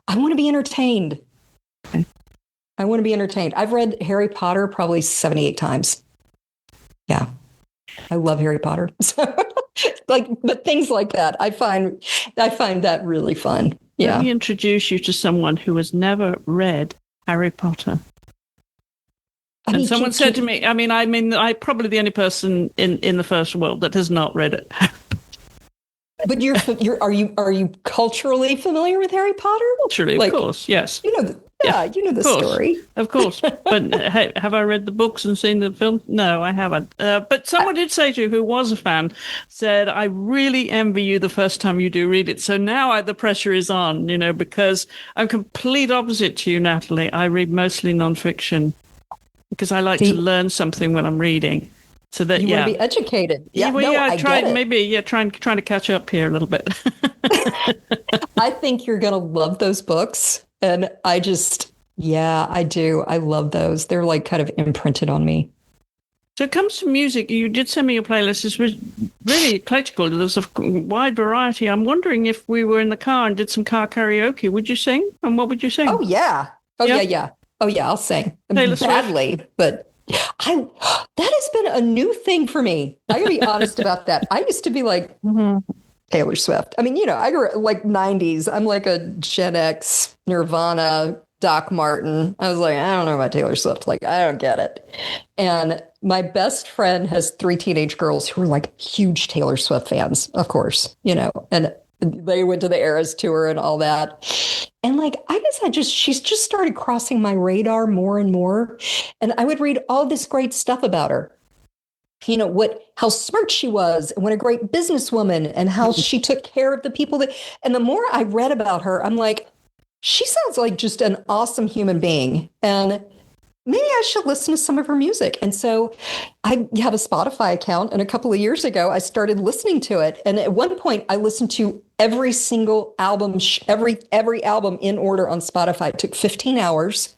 Speaker 2: I want to be entertained.
Speaker 1: Okay.
Speaker 2: I want to be entertained. I've read Harry Potter probably 78 times. Yeah, I love Harry Potter. So, but things like that, I find that really fun. Yeah.
Speaker 1: Let me introduce you to someone who has never read Harry Potter. And someone said to me, I'm probably the only person in the first world that has not read it.
Speaker 2: But are you culturally familiar with Harry Potter?
Speaker 1: Culturally, of course, yes.
Speaker 2: You know the story.
Speaker 1: Of course. But have I read the books and seen the film? No, I haven't. But someone did say to you, who was a fan, said, I really envy you the first time you do read it. So now the pressure is on, because I'm complete opposite to you, Natalie. I read mostly nonfiction because I like to learn something when I'm reading. So that
Speaker 2: you want to be educated. Yeah,
Speaker 1: I tried maybe trying to catch up here a little bit.
Speaker 2: I think you're gonna love those books, and I do. I love those. They're like kind of imprinted on me.
Speaker 1: So it comes to music. You did send me a playlist. It's really eclectical. There's a wide variety. I'm wondering if we were in the car and did some car karaoke, would you sing? And what would you sing?
Speaker 2: Oh yeah. Yeah. Oh yeah. I'll sing badly, but. That has been a new thing for me. I gotta be honest about that. I used to be like Taylor Swift. I mean, I grew up like 90s. I'm like a Gen X, Nirvana, Doc Martin. I was like, I don't know about Taylor Swift. Like, I don't get it. And my best friend has 3 teenage girls who are like huge Taylor Swift fans, of course, and they went to the Eras tour and all that. And like, I guess she's just started crossing my radar more and more. And I would read all this great stuff about her. How smart she was, and what a great businesswoman, and how she took care of the people and the more I read about her, I'm like, she sounds like just an awesome human being. And maybe I should listen to some of her music. And so I have a Spotify account. And a couple of years ago, I started listening to it. And at one point, I listened to every single album, every album in order on Spotify. It took 15 hours.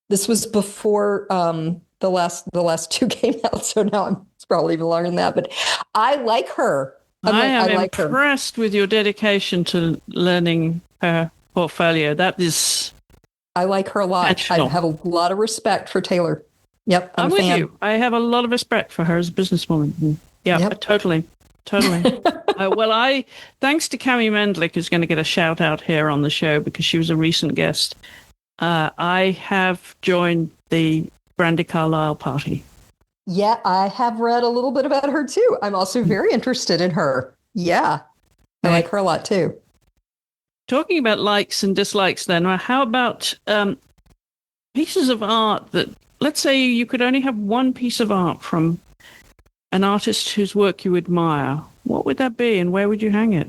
Speaker 2: This was before the last 2 came out. So now it's probably even longer than that. But I like her.
Speaker 1: I am impressed with your dedication to learning her portfolio. That is...
Speaker 2: I like her a lot. I have a lot of respect for Taylor. Yep, I'm
Speaker 1: with
Speaker 2: fan.
Speaker 1: you. I have a lot of respect for her as a businesswoman. Yeah, yep. Totally. Thanks to Cami Mendlick, who's going to get a shout out here on the show because she was a recent guest. I have joined the Brandy Carlisle party.
Speaker 2: Yeah, I have read a little bit about her too. I'm also very interested in her. Yeah, I like her a lot too.
Speaker 1: Talking about likes and dislikes then, how about pieces of art that, let's say you could only have one piece of art from an artist whose work you admire. What would that be and where would you hang it?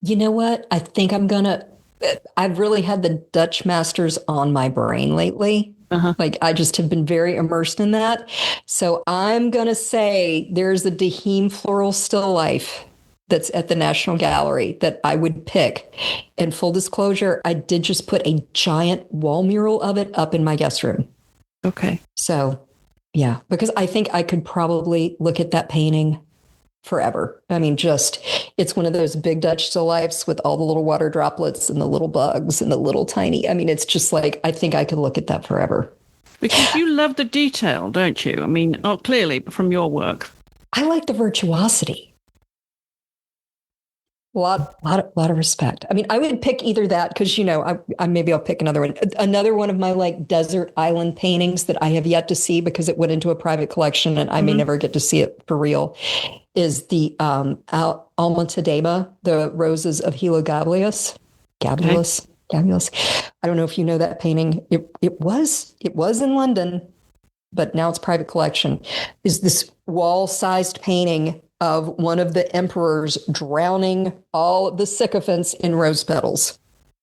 Speaker 2: You know what? I think I've really had the Dutch masters on my brain lately. Like I just have been very immersed in that. So I'm going to say there's a Deheem floral still life. that's at the National Gallery that I would pick. And full disclosure, I did just put a giant wall mural of it up in my guest room.
Speaker 1: Okay.
Speaker 2: So, yeah, because I think I could probably look at that painting forever. I mean, it's one of those big Dutch still lifes with all the little water droplets and the little bugs and the little tiny. I mean, it's just like, I think I could look at that forever.
Speaker 1: Because you love the detail, don't you? I mean, clearly from your work.
Speaker 2: I like the virtuosity. A lot of respect. I mean, I would pick either that because, maybe I'll pick another one. Another one of my like desert island paintings that I have yet to see because it went into a private collection and I may never get to see it for real is the Alma Tadema, the Roses of Heliogabalus. Gabulus. I don't know if you know that painting. It was in London, but now it's private collection. Is this wall-sized painting of one of the emperors drowning all of the sycophants in rose petals.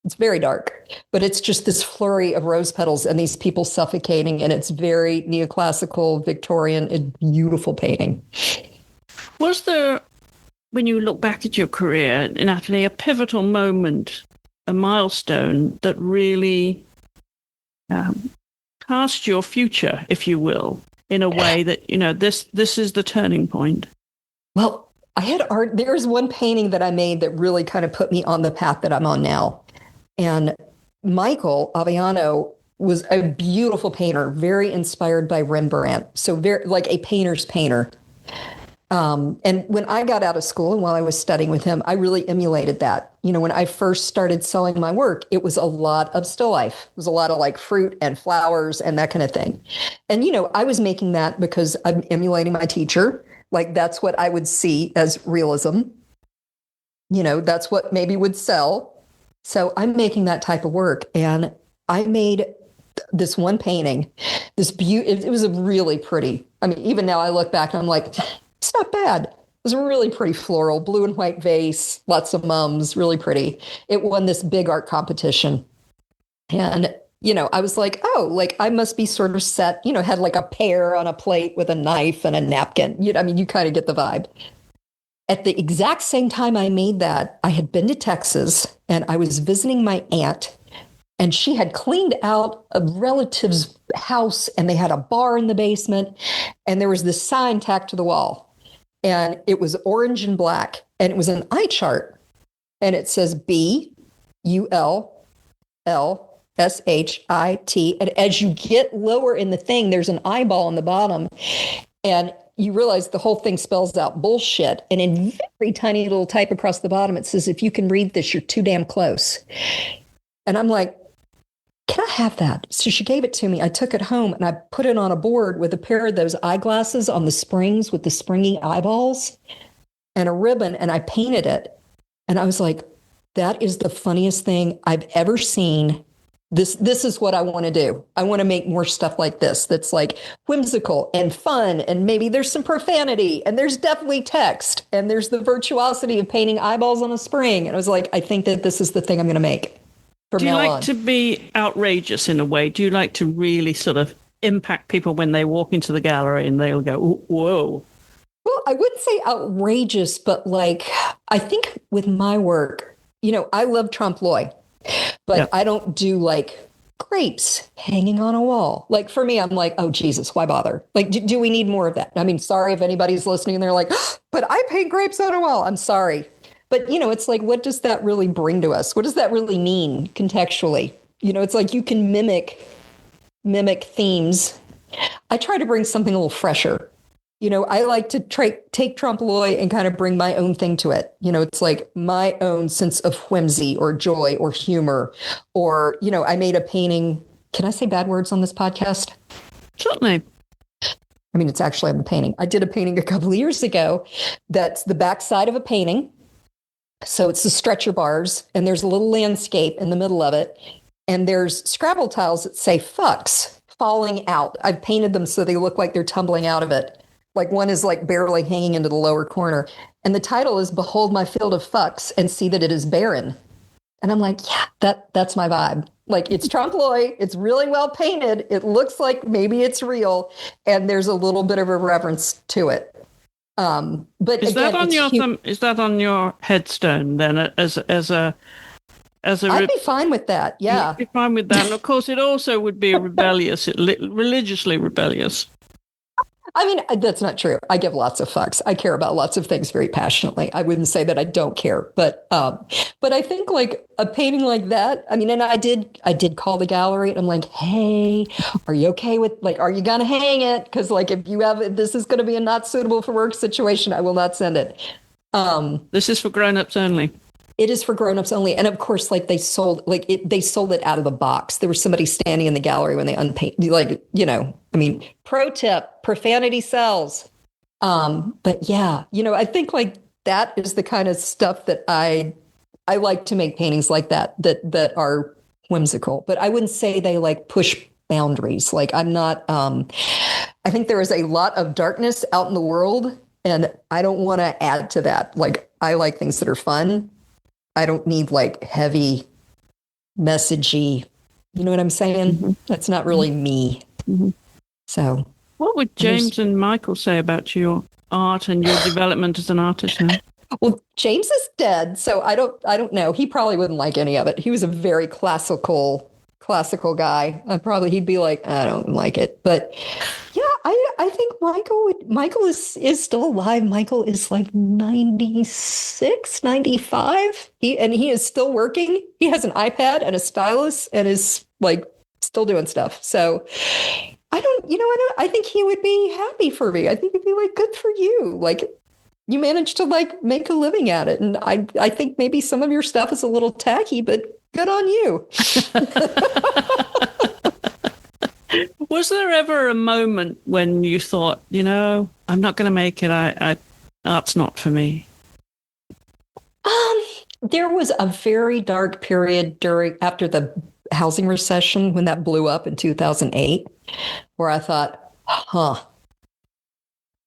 Speaker 2: It's very dark, but it's just this flurry of rose petals and these people suffocating. And it's very neoclassical, Victorian, a beautiful painting.
Speaker 1: Was there, when you look back at your career, Natalie, a pivotal moment, a milestone that really cast your future, if you will, in a way that, this is the turning point?
Speaker 2: Well, there's one painting that I made that really kind of put me on the path that I'm on now. And Michael Aviano was a beautiful painter, very inspired by Rembrandt. So very like a painter's painter. And when I got out of school and while I was studying with him, I really emulated that. When I first started selling my work, it was a lot of still life. It was a lot of like fruit and flowers and that kind of thing. And, I was making that because I'm emulating my teacher. Like that's what I would see as realism. That's what maybe would sell. So I'm making that type of work. And I made this one painting, it was a really pretty, I mean, even now I look back and I'm like, it's not bad. It was a really pretty floral, blue and white vase, lots of mums, really pretty. It won this big art competition. And I was like, oh, like I must be sort of set, had like a pear on a plate with a knife and a napkin. You kind of get the vibe. At the exact same time I made that, I had been to Texas and I was visiting my aunt and she had cleaned out a relative's house and they had a bar in the basement and there was this sign tacked to the wall and it was orange and black and it was an eye chart and it says BULLSHIT. And as you get lower in the thing, there's an eyeball on the bottom. And you realize the whole thing spells out bullshit. And in very tiny little type across the bottom, it says, if you can read this, you're too damn close. And I'm like, can I have that? So she gave it to me. I took it home and I put it on a board with a pair of those eyeglasses on the springs with the springy eyeballs and a ribbon. And I painted it. And I was like, that is the funniest thing I've ever seen. This is what I want to do. I want to make more stuff like this that's like whimsical and fun. And maybe there's some profanity and there's definitely text and there's the virtuosity of painting eyeballs on a spring. And I was like, I think that this is the thing I'm going to make from now on.
Speaker 1: Do you like to be outrageous in a way? Do you like to really sort of impact people when they walk into the gallery and they'll go, whoa?
Speaker 2: Well, I wouldn't say outrageous, but like, I think with my work, I love trompe-l'oeil. But yeah. I don't do like grapes hanging on a wall. Like for me, I'm like, oh, Jesus, why bother? Like, do we need more of that? I mean, sorry if anybody's listening and they're like, but I paint grapes on a wall. I'm sorry. But, it's like, what does that really bring to us? What does that really mean contextually? It's like you can mimic themes. I try to bring something a little fresher. I like to take trompe-l'oeil and kind of bring my own thing to it. It's like my own sense of whimsy or joy or humor. Or, I made a painting. Can I say bad words on this podcast?
Speaker 1: Certainly.
Speaker 2: I mean, it's actually on the painting. I did a painting a couple of years ago that's the backside of a painting. So it's the stretcher bars and there's a little landscape in the middle of it. And there's Scrabble tiles that say fucks falling out. I've painted them so they look like they're tumbling out of it. Like one is like barely hanging into the lower corner. And the title is Behold My Field of Fucks and See That It Is Barren. And I'm like, yeah, that's my vibe. Like it's trompe-l'oeil. It's really well painted. It looks like maybe it's real. And there's a little bit of a reverence to it. But
Speaker 1: is
Speaker 2: again,
Speaker 1: that on your is that on your headstone then
Speaker 2: I'd be fine with that. Yeah.
Speaker 1: You'd be fine with that. And of course, it also would be religiously rebellious.
Speaker 2: I mean, that's not true. I give lots of fucks. I care about lots of things very passionately. I wouldn't say that I don't care, but I think like a painting like that. I mean, and I did call the gallery and I'm like, hey, are you okay with are you gonna hang it? Because like if this is going to be a not suitable for work situation, I will not send it.
Speaker 1: This is for grown-ups only.
Speaker 2: It is for grown-ups only. And of course, like they sold it out of the box. There was somebody standing in the gallery when they unpainted, I mean, pro tip, profanity sells. But yeah, I think like that is the kind of stuff that I like to make paintings like that are whimsical, but I wouldn't say they like push boundaries. Like I'm not, I think there is a lot of darkness out in the world and I don't want to add to that. Like I like things that are fun. I don't need like heavy, messagey, you know what I'm saying? Mm-hmm. That's not really me. Mm-hmm. So
Speaker 1: what would James and Michael say about your art and your development as an artist now?
Speaker 2: Well, James is dead, so I don't know. He probably wouldn't like any of it. He was a very classical guy. He'd be like, I don't like it. But yeah, I think Michael is still alive. Michael is like 96, 95. He is still working. He has an iPad and a stylus and is like still doing stuff. So I think he would be happy for me. I think he'd be like, good for you. Like you managed to like make a living at it. And I think maybe some of your stuff is a little tacky, but good on you.
Speaker 1: Was there ever a moment when you thought, I'm not going to make it. Art's not for me?
Speaker 2: There was a very dark period after the housing recession when that blew up in 2008, where I thought,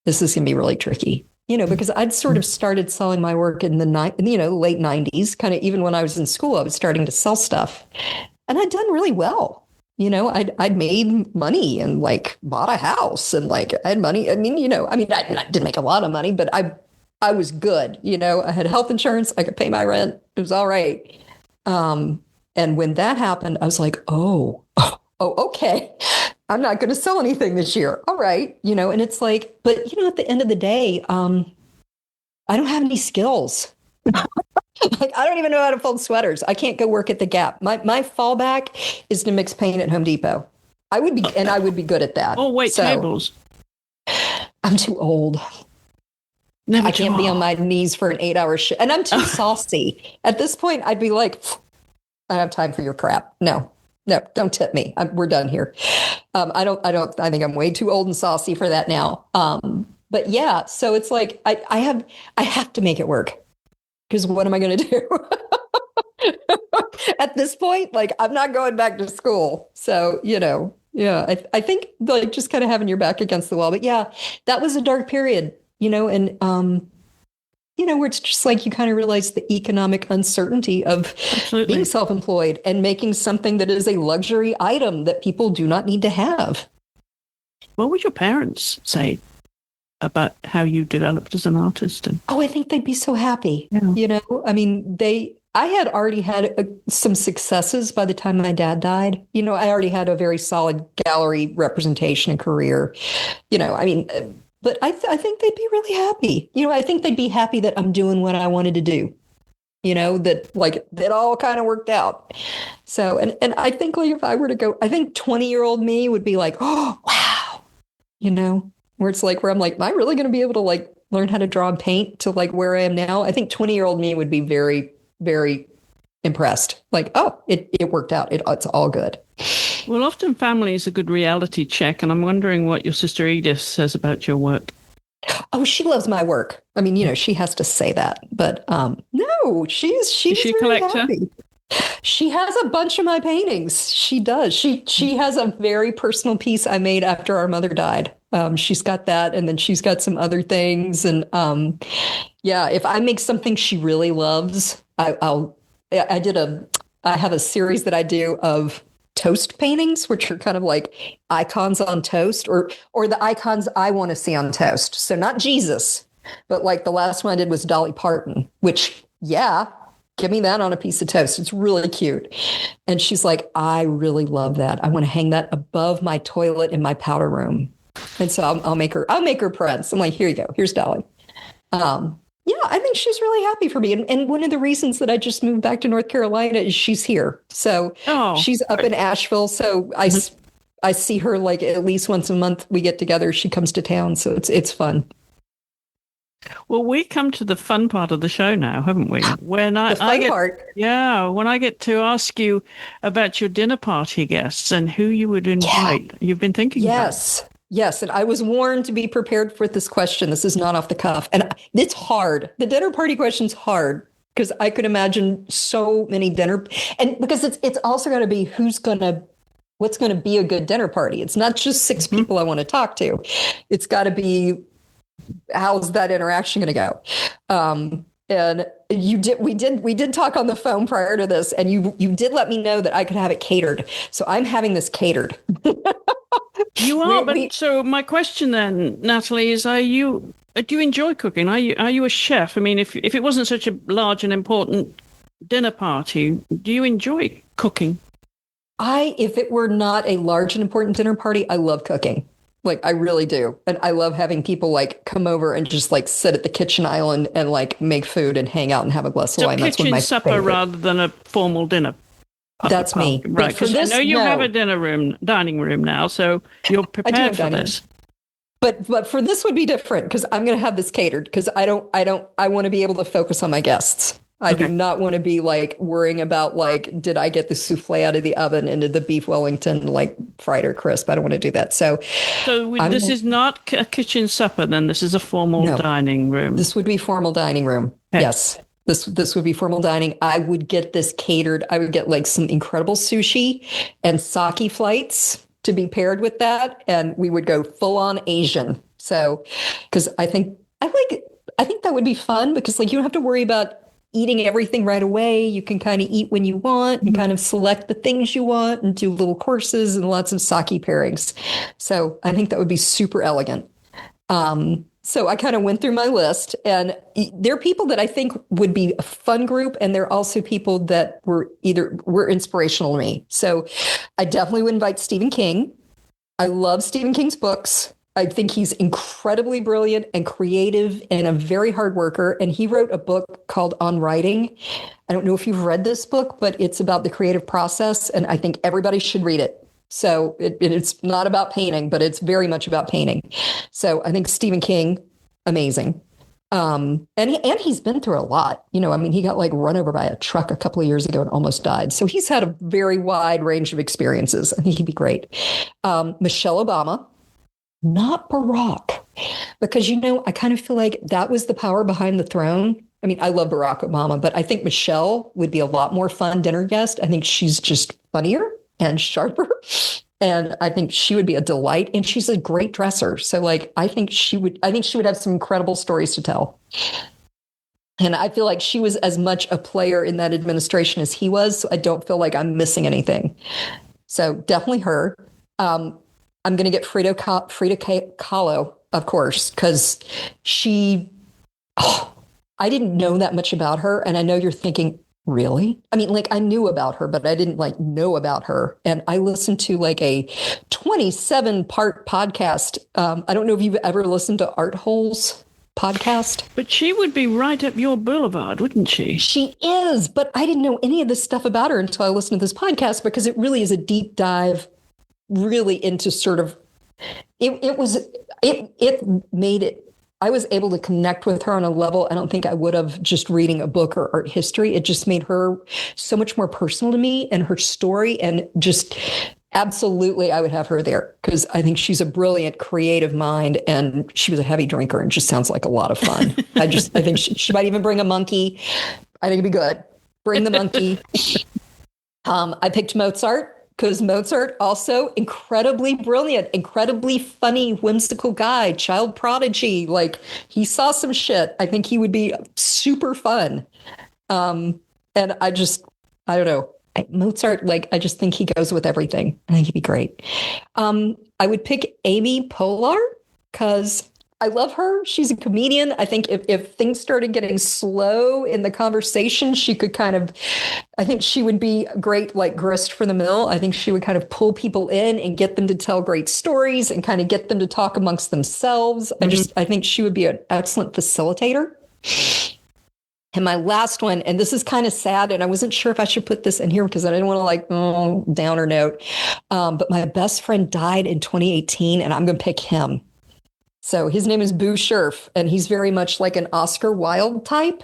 Speaker 2: this is going to be really tricky. Because I'd sort of started selling my work in the late 90s, kind of even when I was in school, I was starting to sell stuff and I'd done really well. I'd made money and like bought a house and like I had money. I didn't make a lot of money, but I was good. I had health insurance. I could pay my rent. It was all right. And when that happened, I was like, oh, okay. I'm not going to sell anything this year. All right. And it's like, but at the end of the day, I don't have any skills. Like, I don't even know how to fold sweaters. I can't go work at the Gap. My fallback is to mix paint at Home Depot. I would be good at that.
Speaker 1: Oh, wait, tables.
Speaker 2: I'm too old. I can't be on my knees for an 8-hour shift. And I'm too saucy. At this point, I'd be like, I don't have time for your crap. No, don't tip me. We're done here. I think I'm way too old and saucy for that now. But yeah, so it's like, I have to make it work. Because what am I going to do? At this point, like, I'm not going back to school. So, yeah, I think like just kind of having your back against the wall. But yeah, that was a dark period, and, where it's just like you kind of realize the economic uncertainty of
Speaker 1: Absolutely.
Speaker 2: Being self-employed and making something that is a luxury item that people do not need to have.
Speaker 1: What would your parents say about how you developed as an artist?
Speaker 2: I think they'd be so happy. Yeah. I had already had some successes by the time my dad died. I already had a very solid gallery representation and career. But I think they'd be really happy. I think they'd be happy that I'm doing what I wanted to do. That like it all kind of worked out. So, and I think like if I were to go, I think 20-year-old me would be like, oh, wow. Where it's like, where I'm like, am I really going to be able to like learn how to draw and paint to like where I am now? I think 20-year-old me would be very, very impressed. Like, oh, it worked out. It's all good.
Speaker 1: Well, often family is a good reality check. And I'm wondering what your sister Edith says about your work.
Speaker 2: Oh, she loves my work. She has to say that. But no, she's
Speaker 1: is she a collector?
Speaker 2: Happy. She has a bunch of my paintings. She does. She has a very personal piece I made after our mother died. She's got that, and then she's got some other things. And if I make something she really loves, I have a series that I do of toast paintings, which are kind of like icons on toast, or the icons I want to see on toast. So not Jesus, But like the last one I did was Dolly Parton, which, yeah, give me that on a piece of toast. It's really cute. And she's like, I really love that. I want to hang that above my toilet in my powder room. And so I'll make her prints. I'm like, here you go. Here's Dolly. Yeah, I think she's really happy for me. And one of the reasons that I just moved back to North Carolina is she's here. So she's up in Asheville. So I see her like at least once a month. We get together. She comes to town. So it's fun.
Speaker 1: Well, we come to the fun part of the show now, haven't we? When
Speaker 2: the fun part.
Speaker 1: Yeah, when I get to ask you about your dinner party guests and who you would invite. Yeah. You've been thinking about.
Speaker 2: Yes. And I was warned to be prepared for this question. This is not off the cuff. And it's hard. The dinner party question's hard because I could imagine so many and because it's also going to be what's going to be a good dinner party. It's not just 6 people I want to talk to. It's got to be, how's that interaction going to go? And we did talk on the phone prior to this, and you did let me know that I could have it catered. So I'm having this catered.
Speaker 1: You are, so my question then, Natalie, is do you enjoy cooking? Are you a chef? I mean, if it wasn't such a large and important dinner party, do you enjoy cooking?
Speaker 2: If it were not a large and important dinner party, I love cooking. Like, I really do. And I love having people like come over and just like sit at the kitchen island and like make food and hang out and have a glass of wine. That's one of my
Speaker 1: supper favorite. Rather than a formal dinner.
Speaker 2: That's me.
Speaker 1: Right. Because I know you have a dining room now, so you're prepared for this.
Speaker 2: But for this would be different because I'm going to have this catered because I want to be able to focus on my guests. I do not want to be like worrying about like, did I get the souffle out of the oven and did the beef Wellington like fried or crisp? I don't want to do that. So
Speaker 1: this is not a kitchen supper then. This is a formal dining room.
Speaker 2: This would be formal dining room. Okay. Yes. This would be formal dining. I would get this catered. I would get like some incredible sushi and sake flights to be paired with that. And we would go full on Asian. So, because I think that would be fun because like you don't have to worry about eating everything right away. You can kind of eat when you want and kind of select the things you want and do little courses and lots of sake pairings. So I think that would be super elegant. So I kind of went through my list and there are people that I think would be a fun group. And there are also people that were inspirational to me. So I definitely would invite Stephen King. I love Stephen King's books. I think he's incredibly brilliant and creative and a very hard worker. And he wrote a book called On Writing. I don't know if you've read this book, but it's about the creative process. And I think everybody should read it. So it's not about painting, but it's very much about painting. So I think Stephen King, amazing. And he's been through a lot. You know, I mean, he got like run over by a truck a couple of years ago and almost died. So he's had a very wide range of experiences. I think he'd be great. Michelle Obama. Not Barack, because, you know, I kind of feel like that was the power behind the throne. I mean, I love Barack Obama, but I think Michelle would be a lot more fun dinner guest. I think she's just funnier and sharper. And I think she would be a delight. And she's a great dresser. So like, I think she would have some incredible stories to tell. And I feel like she was as much a player in that administration as he was. So I don't feel like I'm missing anything. So definitely her. I'm going to get Frida Kahlo, of course, because I didn't know that much about her. And I know you're thinking, really? I mean, like I knew about her, but I didn't like know about her. And I listened to like a 27-part podcast. I don't know if you've ever listened to Art Hole's podcast.
Speaker 1: But she would be right up your boulevard, wouldn't she?
Speaker 2: She is. But I didn't know any of this stuff about her until I listened to this podcast because it really is a deep dive really into sort of it made it. I was able to connect with her on a level I don't think I would have just reading a book or art history. It just made her so much more personal to me and her story, and just absolutely I would have her there because I think she's a brilliant creative mind, and she was a heavy drinker and just sounds like a lot of fun. I think she might even bring a monkey. I think it'd be good. Bring the monkey. I picked Mozart. Because Mozart, also incredibly brilliant, incredibly funny, whimsical guy, child prodigy. Like, he saw some shit. I think he would be super fun. And I don't know. Mozart, like, I just think he goes with everything. I think he'd be great. I would pick Amy Poehler because I love her. She's a comedian. I think if things started getting slow in the conversation, she could I think she would be great, like grist for the mill. I think she would kind of pull people in and get them to tell great stories and kind of get them to talk amongst themselves. I think she would be an excellent facilitator. And my last one, and this is kind of sad, and I wasn't sure if I should put this in here because I didn't want to downer note. But my best friend died in 2018, and I'm going to pick him. So his name is Boo Scherf, and he's very much like an Oscar Wilde type.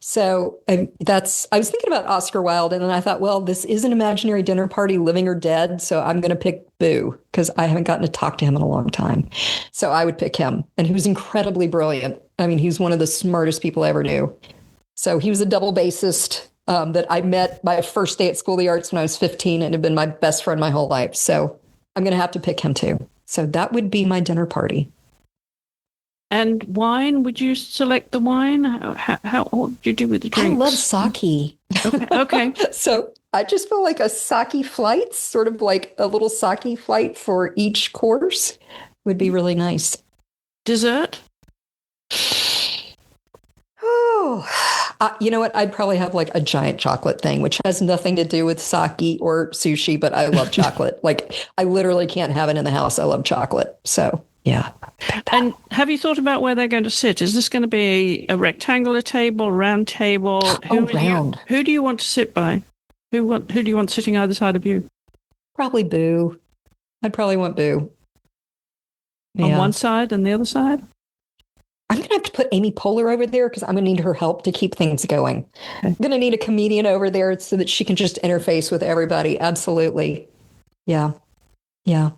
Speaker 2: So I was thinking about Oscar Wilde, and then I thought, well, this is an imaginary dinner party, living or dead. So I'm going to pick Boo because I haven't gotten to talk to him in a long time. So I would pick him. And he was incredibly brilliant. I mean, he's one of the smartest people I ever knew. So he was a double bassist that I met my first day at School of the Arts when I was 15 and had been my best friend my whole life. So I'm going to have to pick him too. So that would be my dinner party.
Speaker 1: And wine, would you select the wine? What do you do with the drinks?
Speaker 2: I love sake.
Speaker 1: Okay.
Speaker 2: So I just feel like a sake flight, sort of like a little sake flight for each course would be really nice.
Speaker 1: Dessert?
Speaker 2: Oh, you know what? I'd probably have like a giant chocolate thing, which has nothing to do with sake or sushi, but I love chocolate. Like I literally can't have it in the house. I love chocolate. So yeah.
Speaker 1: And have you thought about where they're going to sit? Is this going to be a rectangular table, round table?
Speaker 2: Round.
Speaker 1: Who do you want to sit by? Who do you want sitting either side of you?
Speaker 2: Probably Boo. I'd probably want Boo.
Speaker 1: Yeah. On one side and the other side?
Speaker 2: I'm going to have to put Amy Poehler over there because I'm going to need her help to keep things going. Okay. I'm going to need a comedian over there so that she can just interface with everybody. Absolutely. Yeah. Yeah.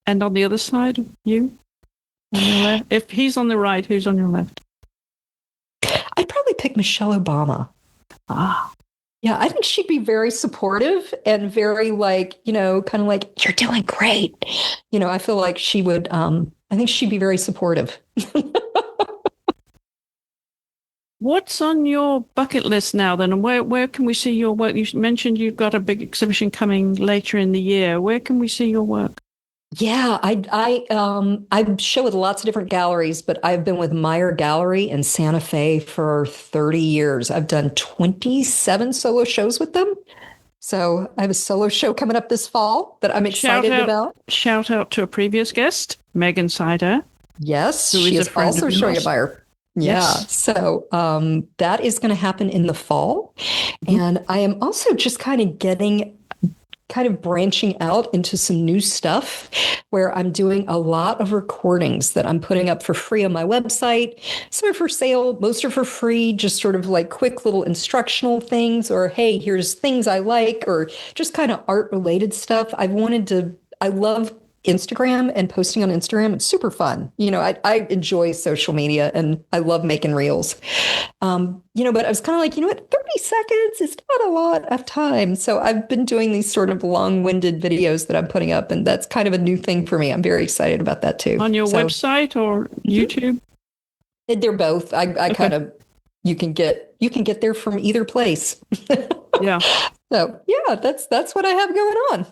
Speaker 1: And on the other side, you? On your left? If he's on the right, who's on your left?
Speaker 2: I'd probably pick Michelle Obama. Yeah, I think she'd be very supportive and very kind of like, you're doing great. I feel like she would, I think she'd be very supportive.
Speaker 1: What's on your bucket list now then? And where can we see your work? You mentioned you've got a big exhibition coming later in the year. Where can we see your work?
Speaker 2: Yeah, I show with lots of different galleries, but I've been with Meyer Gallery in Santa Fe for 30 years. I've done 27 solo shows with them. So I have a solo show coming up this fall that I'm excited about. Shout
Speaker 1: out to a previous guest, Megan Sider.
Speaker 2: Yes, she is also showing at Meyer. Yeah. Yes. So that is going to happen in the fall. Mm-hmm. And I am also just kind of branching out into some new stuff where I'm doing a lot of recordings that I'm putting up for free on my website. Some are for sale, most are for free, just sort of like quick little instructional things or, hey, here's things I like, or just kind of art related stuff. I love Instagram and posting on Instagram. It's super fun. I enjoy social media and I love making reels. But I was kind of like, 30 seconds is not a lot of time. So I've been doing these sort of long-winded videos that I'm putting up, and that's kind of a new thing for me. I'm very excited about that too.
Speaker 1: On your website or YouTube?
Speaker 2: They're both. You can get there from either place.
Speaker 1: Yeah.
Speaker 2: So yeah, that's what I have going on.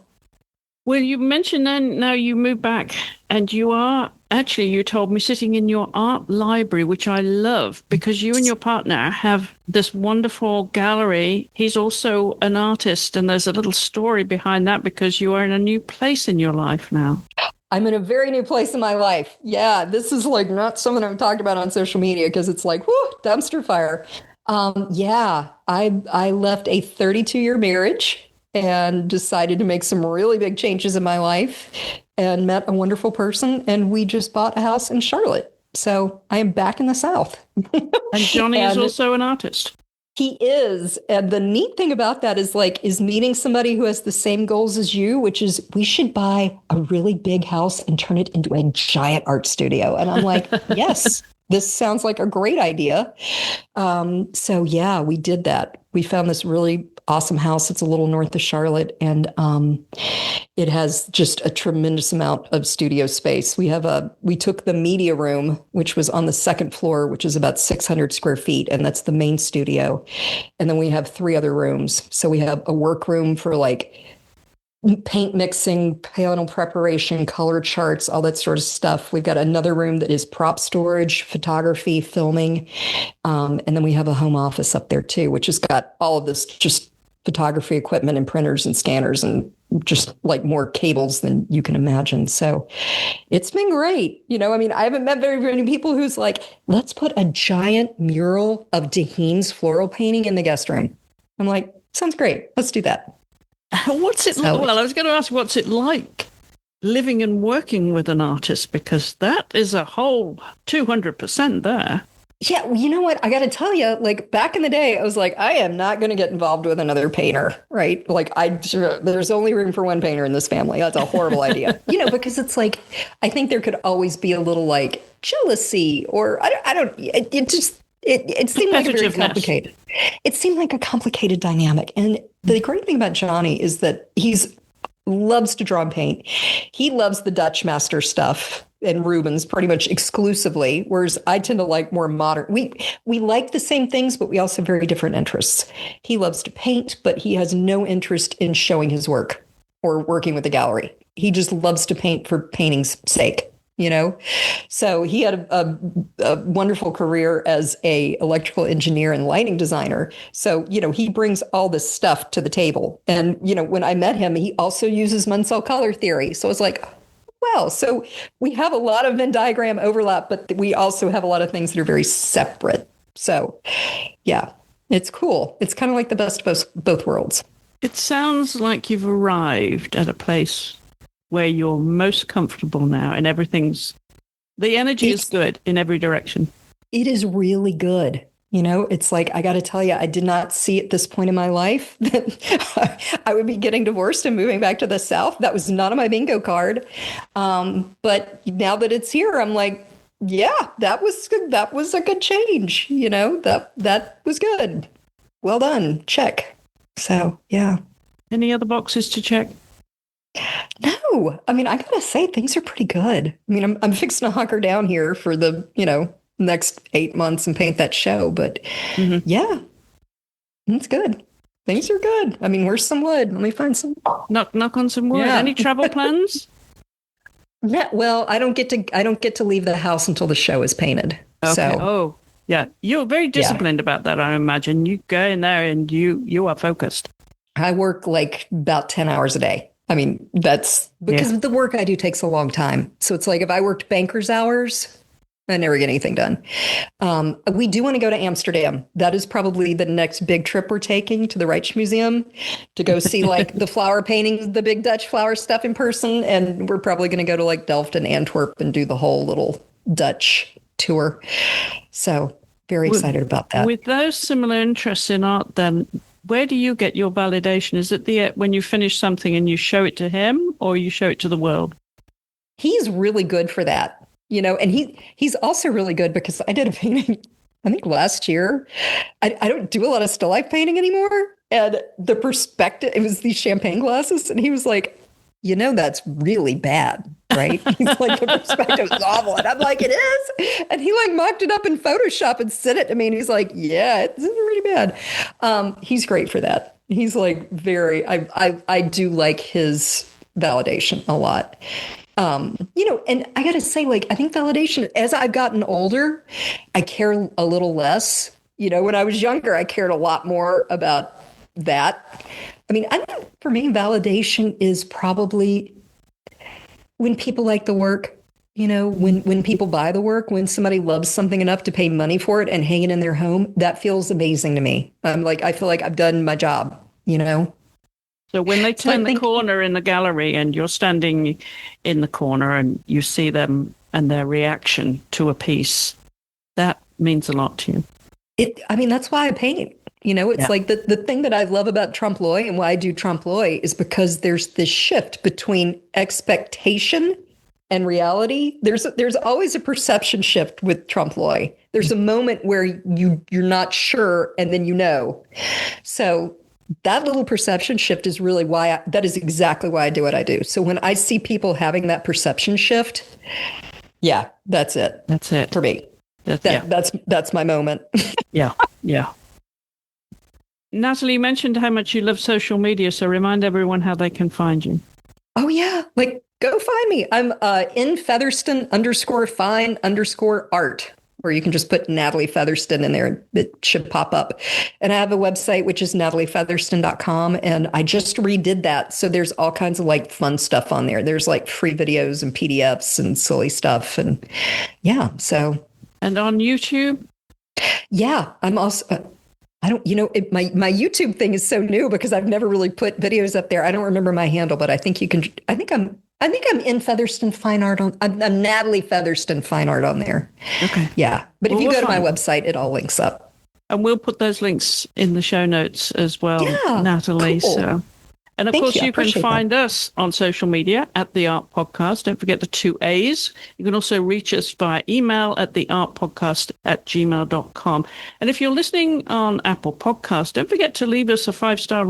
Speaker 1: Well, you mentioned then now you moved back and you are actually, you told me, sitting in your art library, which I love because you and your partner have this wonderful gallery. He's also an artist, and there's a little story behind that because you are in a new place in your life now.
Speaker 2: I'm in a very new place in my life. Yeah, this is like not something I've talked about on social media because it's like, whoo, dumpster fire. I left a 32-year marriage and decided to make some really big changes in my life and met a wonderful person. And we just bought a house in Charlotte. So I am back in the South.
Speaker 1: And Johnny is also an artist.
Speaker 2: He is. And the neat thing about that is meeting somebody who has the same goals as you, which is we should buy a really big house and turn it into a giant art studio. And I'm like, yes, this sounds like a great idea. So yeah, we did that. We found this really awesome house. It's a little north of Charlotte, and it has just a tremendous amount of studio space. We took the media room, which was on the second floor, which is about 600 square feet, and that's the main studio. And then we have 3 other rooms. So we have a work room for like paint mixing, panel preparation, color charts, all that sort of stuff. We've got another room that is prop storage, photography, filming. And then we have a home office up there too, which has got all of this just photography equipment and printers and scanners and just like more cables than you can imagine. So it's been great. I mean, I haven't met very many people who's like, let's put a giant mural of Dehane's floral painting in the guest room. I'm like, sounds great. Let's do that.
Speaker 1: What's it like? Well, I was going to ask, what's it like living and working with an artist? Because that is a whole 200% there.
Speaker 2: Yeah, you know what? I got to tell you, like back in the day, I was like, I am not going to get involved with another painter, right? Like there's only room for one painter in this family. That's a horrible idea, because it's like, I think there could always be a little like jealousy or it seemed like a very complicated. It seemed like a complicated dynamic. And the great thing about Johnny is that he's loves to draw and paint. He loves the Dutch master stuff and Rubens pretty much exclusively, whereas I tend to like more modern. We like the same things, but we also have very different interests. He loves to paint, but he has no interest in showing his work or working with the gallery. He just loves to paint for painting's sake. So he had a wonderful career as a electrical engineer and lighting designer. So, he brings all this stuff to the table. And, when I met him, he also uses Munsell color theory. So I was like, wow, so we have a lot of Venn diagram overlap, but we also have a lot of things that are very separate. So, yeah, it's cool. It's kind of like the best of both worlds.
Speaker 1: It sounds like you've arrived at a place where you're most comfortable now and the energy is good in every direction.
Speaker 2: It is really good. It's like, I got to tell you, I did not see at this point in my life that I would be getting divorced and moving back to the South. That was not on my bingo card. But now that it's here, I'm like, yeah, that was good. That was a good change. That was good. Well done. Check. So, yeah.
Speaker 1: Any other boxes to check?
Speaker 2: No, I mean, I gotta say things are pretty good. I mean, I'm fixing to hunker down here for the, next 8 months and paint that show. But yeah, it's good. Things are good. I mean, where's some wood? Let me find some.
Speaker 1: Knock on some wood. Yeah. Any travel plans?
Speaker 2: Yeah. Well, I don't get to leave the house until the show is painted.
Speaker 1: Okay.
Speaker 2: So,
Speaker 1: oh, yeah. You're very disciplined about that, I imagine. You go in there and you are focused.
Speaker 2: I work like about 10 hours a day. I mean, that's because the work I do takes a long time. So it's like if I worked banker's hours, I never get anything done. We do want to go to Amsterdam. That is probably the next big trip we're taking to the Rijksmuseum to go see like the flower paintings, the big Dutch flower stuff in person. And we're probably going to go to like Delft and Antwerp and do the whole little Dutch tour. So very excited about that.
Speaker 1: With those similar interests in art, then, where do you get your validation? Is it when you finish something and you show it to him or you show it to the world?
Speaker 2: He's really good for that, and he's also really good because I did a painting, I think last year. I don't do a lot of still life painting anymore. And the perspective, it was these champagne glasses. And he was like, that's really bad, right? He's like, the perspective is awful. And I'm like, it is. And he like mocked it up in Photoshop and sent it to me. And he's like, yeah, it's really bad. He's great for that. He's like I do like his validation a lot. And I got to say, like, I think validation, as I've gotten older, I care a little less. When I was younger, I cared a lot more about that. I mean, I think for me, validation is probably when people like the work, when people buy the work, when somebody loves something enough to pay money for it and hang it in their home, that feels amazing to me. I feel like I've done my job,
Speaker 1: So when they turn the corner in the gallery and you're standing in the corner and you see them and their reaction to a piece, that means a lot to you.
Speaker 2: That's why I paint. It's like the thing that I love about Trompe and why I do Trompe is because there's this shift between expectation and reality. There's always a perception shift with Trompe. There's a moment where you're not sure and then So that little perception shift is really that is exactly why I do what I do. So when I see people having that perception shift, yeah, that's it.
Speaker 1: That's it
Speaker 2: for me. That's my moment.
Speaker 1: Yeah. Natalie, you mentioned how much you love social media, so remind everyone how they can find you.
Speaker 2: Oh, yeah. Like, go find me. I'm in Featherston _fine_art, or you can just put Natalie Featherston in there. It should pop up. And I have a website, which is nataliefeatherston.com. And I just redid that. So there's all kinds of like fun stuff on there. There's like free videos and PDFs and silly stuff. And yeah, so.
Speaker 1: And on YouTube?
Speaker 2: Yeah, I'm also. I don't, my YouTube thing is so new because I've never really put videos up there. I don't remember my handle, but I think you can. I think I'm in Featherston Fine Art I'm Natalie Featherston Fine Art on there.
Speaker 1: Okay.
Speaker 2: Yeah, but if you go to my website, it all links up.
Speaker 1: And we'll put those links in the show notes as well,
Speaker 2: yeah,
Speaker 1: Natalie.
Speaker 2: Cool.
Speaker 1: So. And of course, you can find us on social media at The Art Podcast. Don't forget the 2 A's. You can also reach us via email at theartpodcast@gmail.com. And if you're listening on Apple Podcasts, don't forget to leave us a 5-star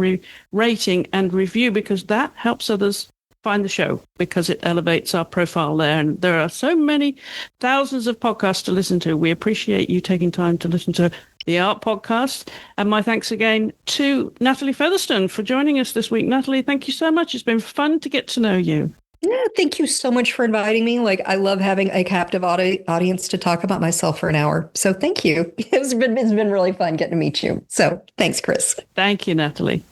Speaker 1: rating and review, because that helps others find the show, because it elevates our profile there. And there are so many thousands of podcasts to listen to. We appreciate you taking time to listen to The Art Podcast. And my thanks again to Natalie Featherston for joining us this week. Natalie, thank you so much. It's been fun to get to know you.
Speaker 2: Yeah, thank you so much for inviting me. Like, I love having a captive audience to talk about myself for an hour. So thank you. It's been really fun getting to meet you. So thanks, Chris.
Speaker 1: Thank you, Natalie.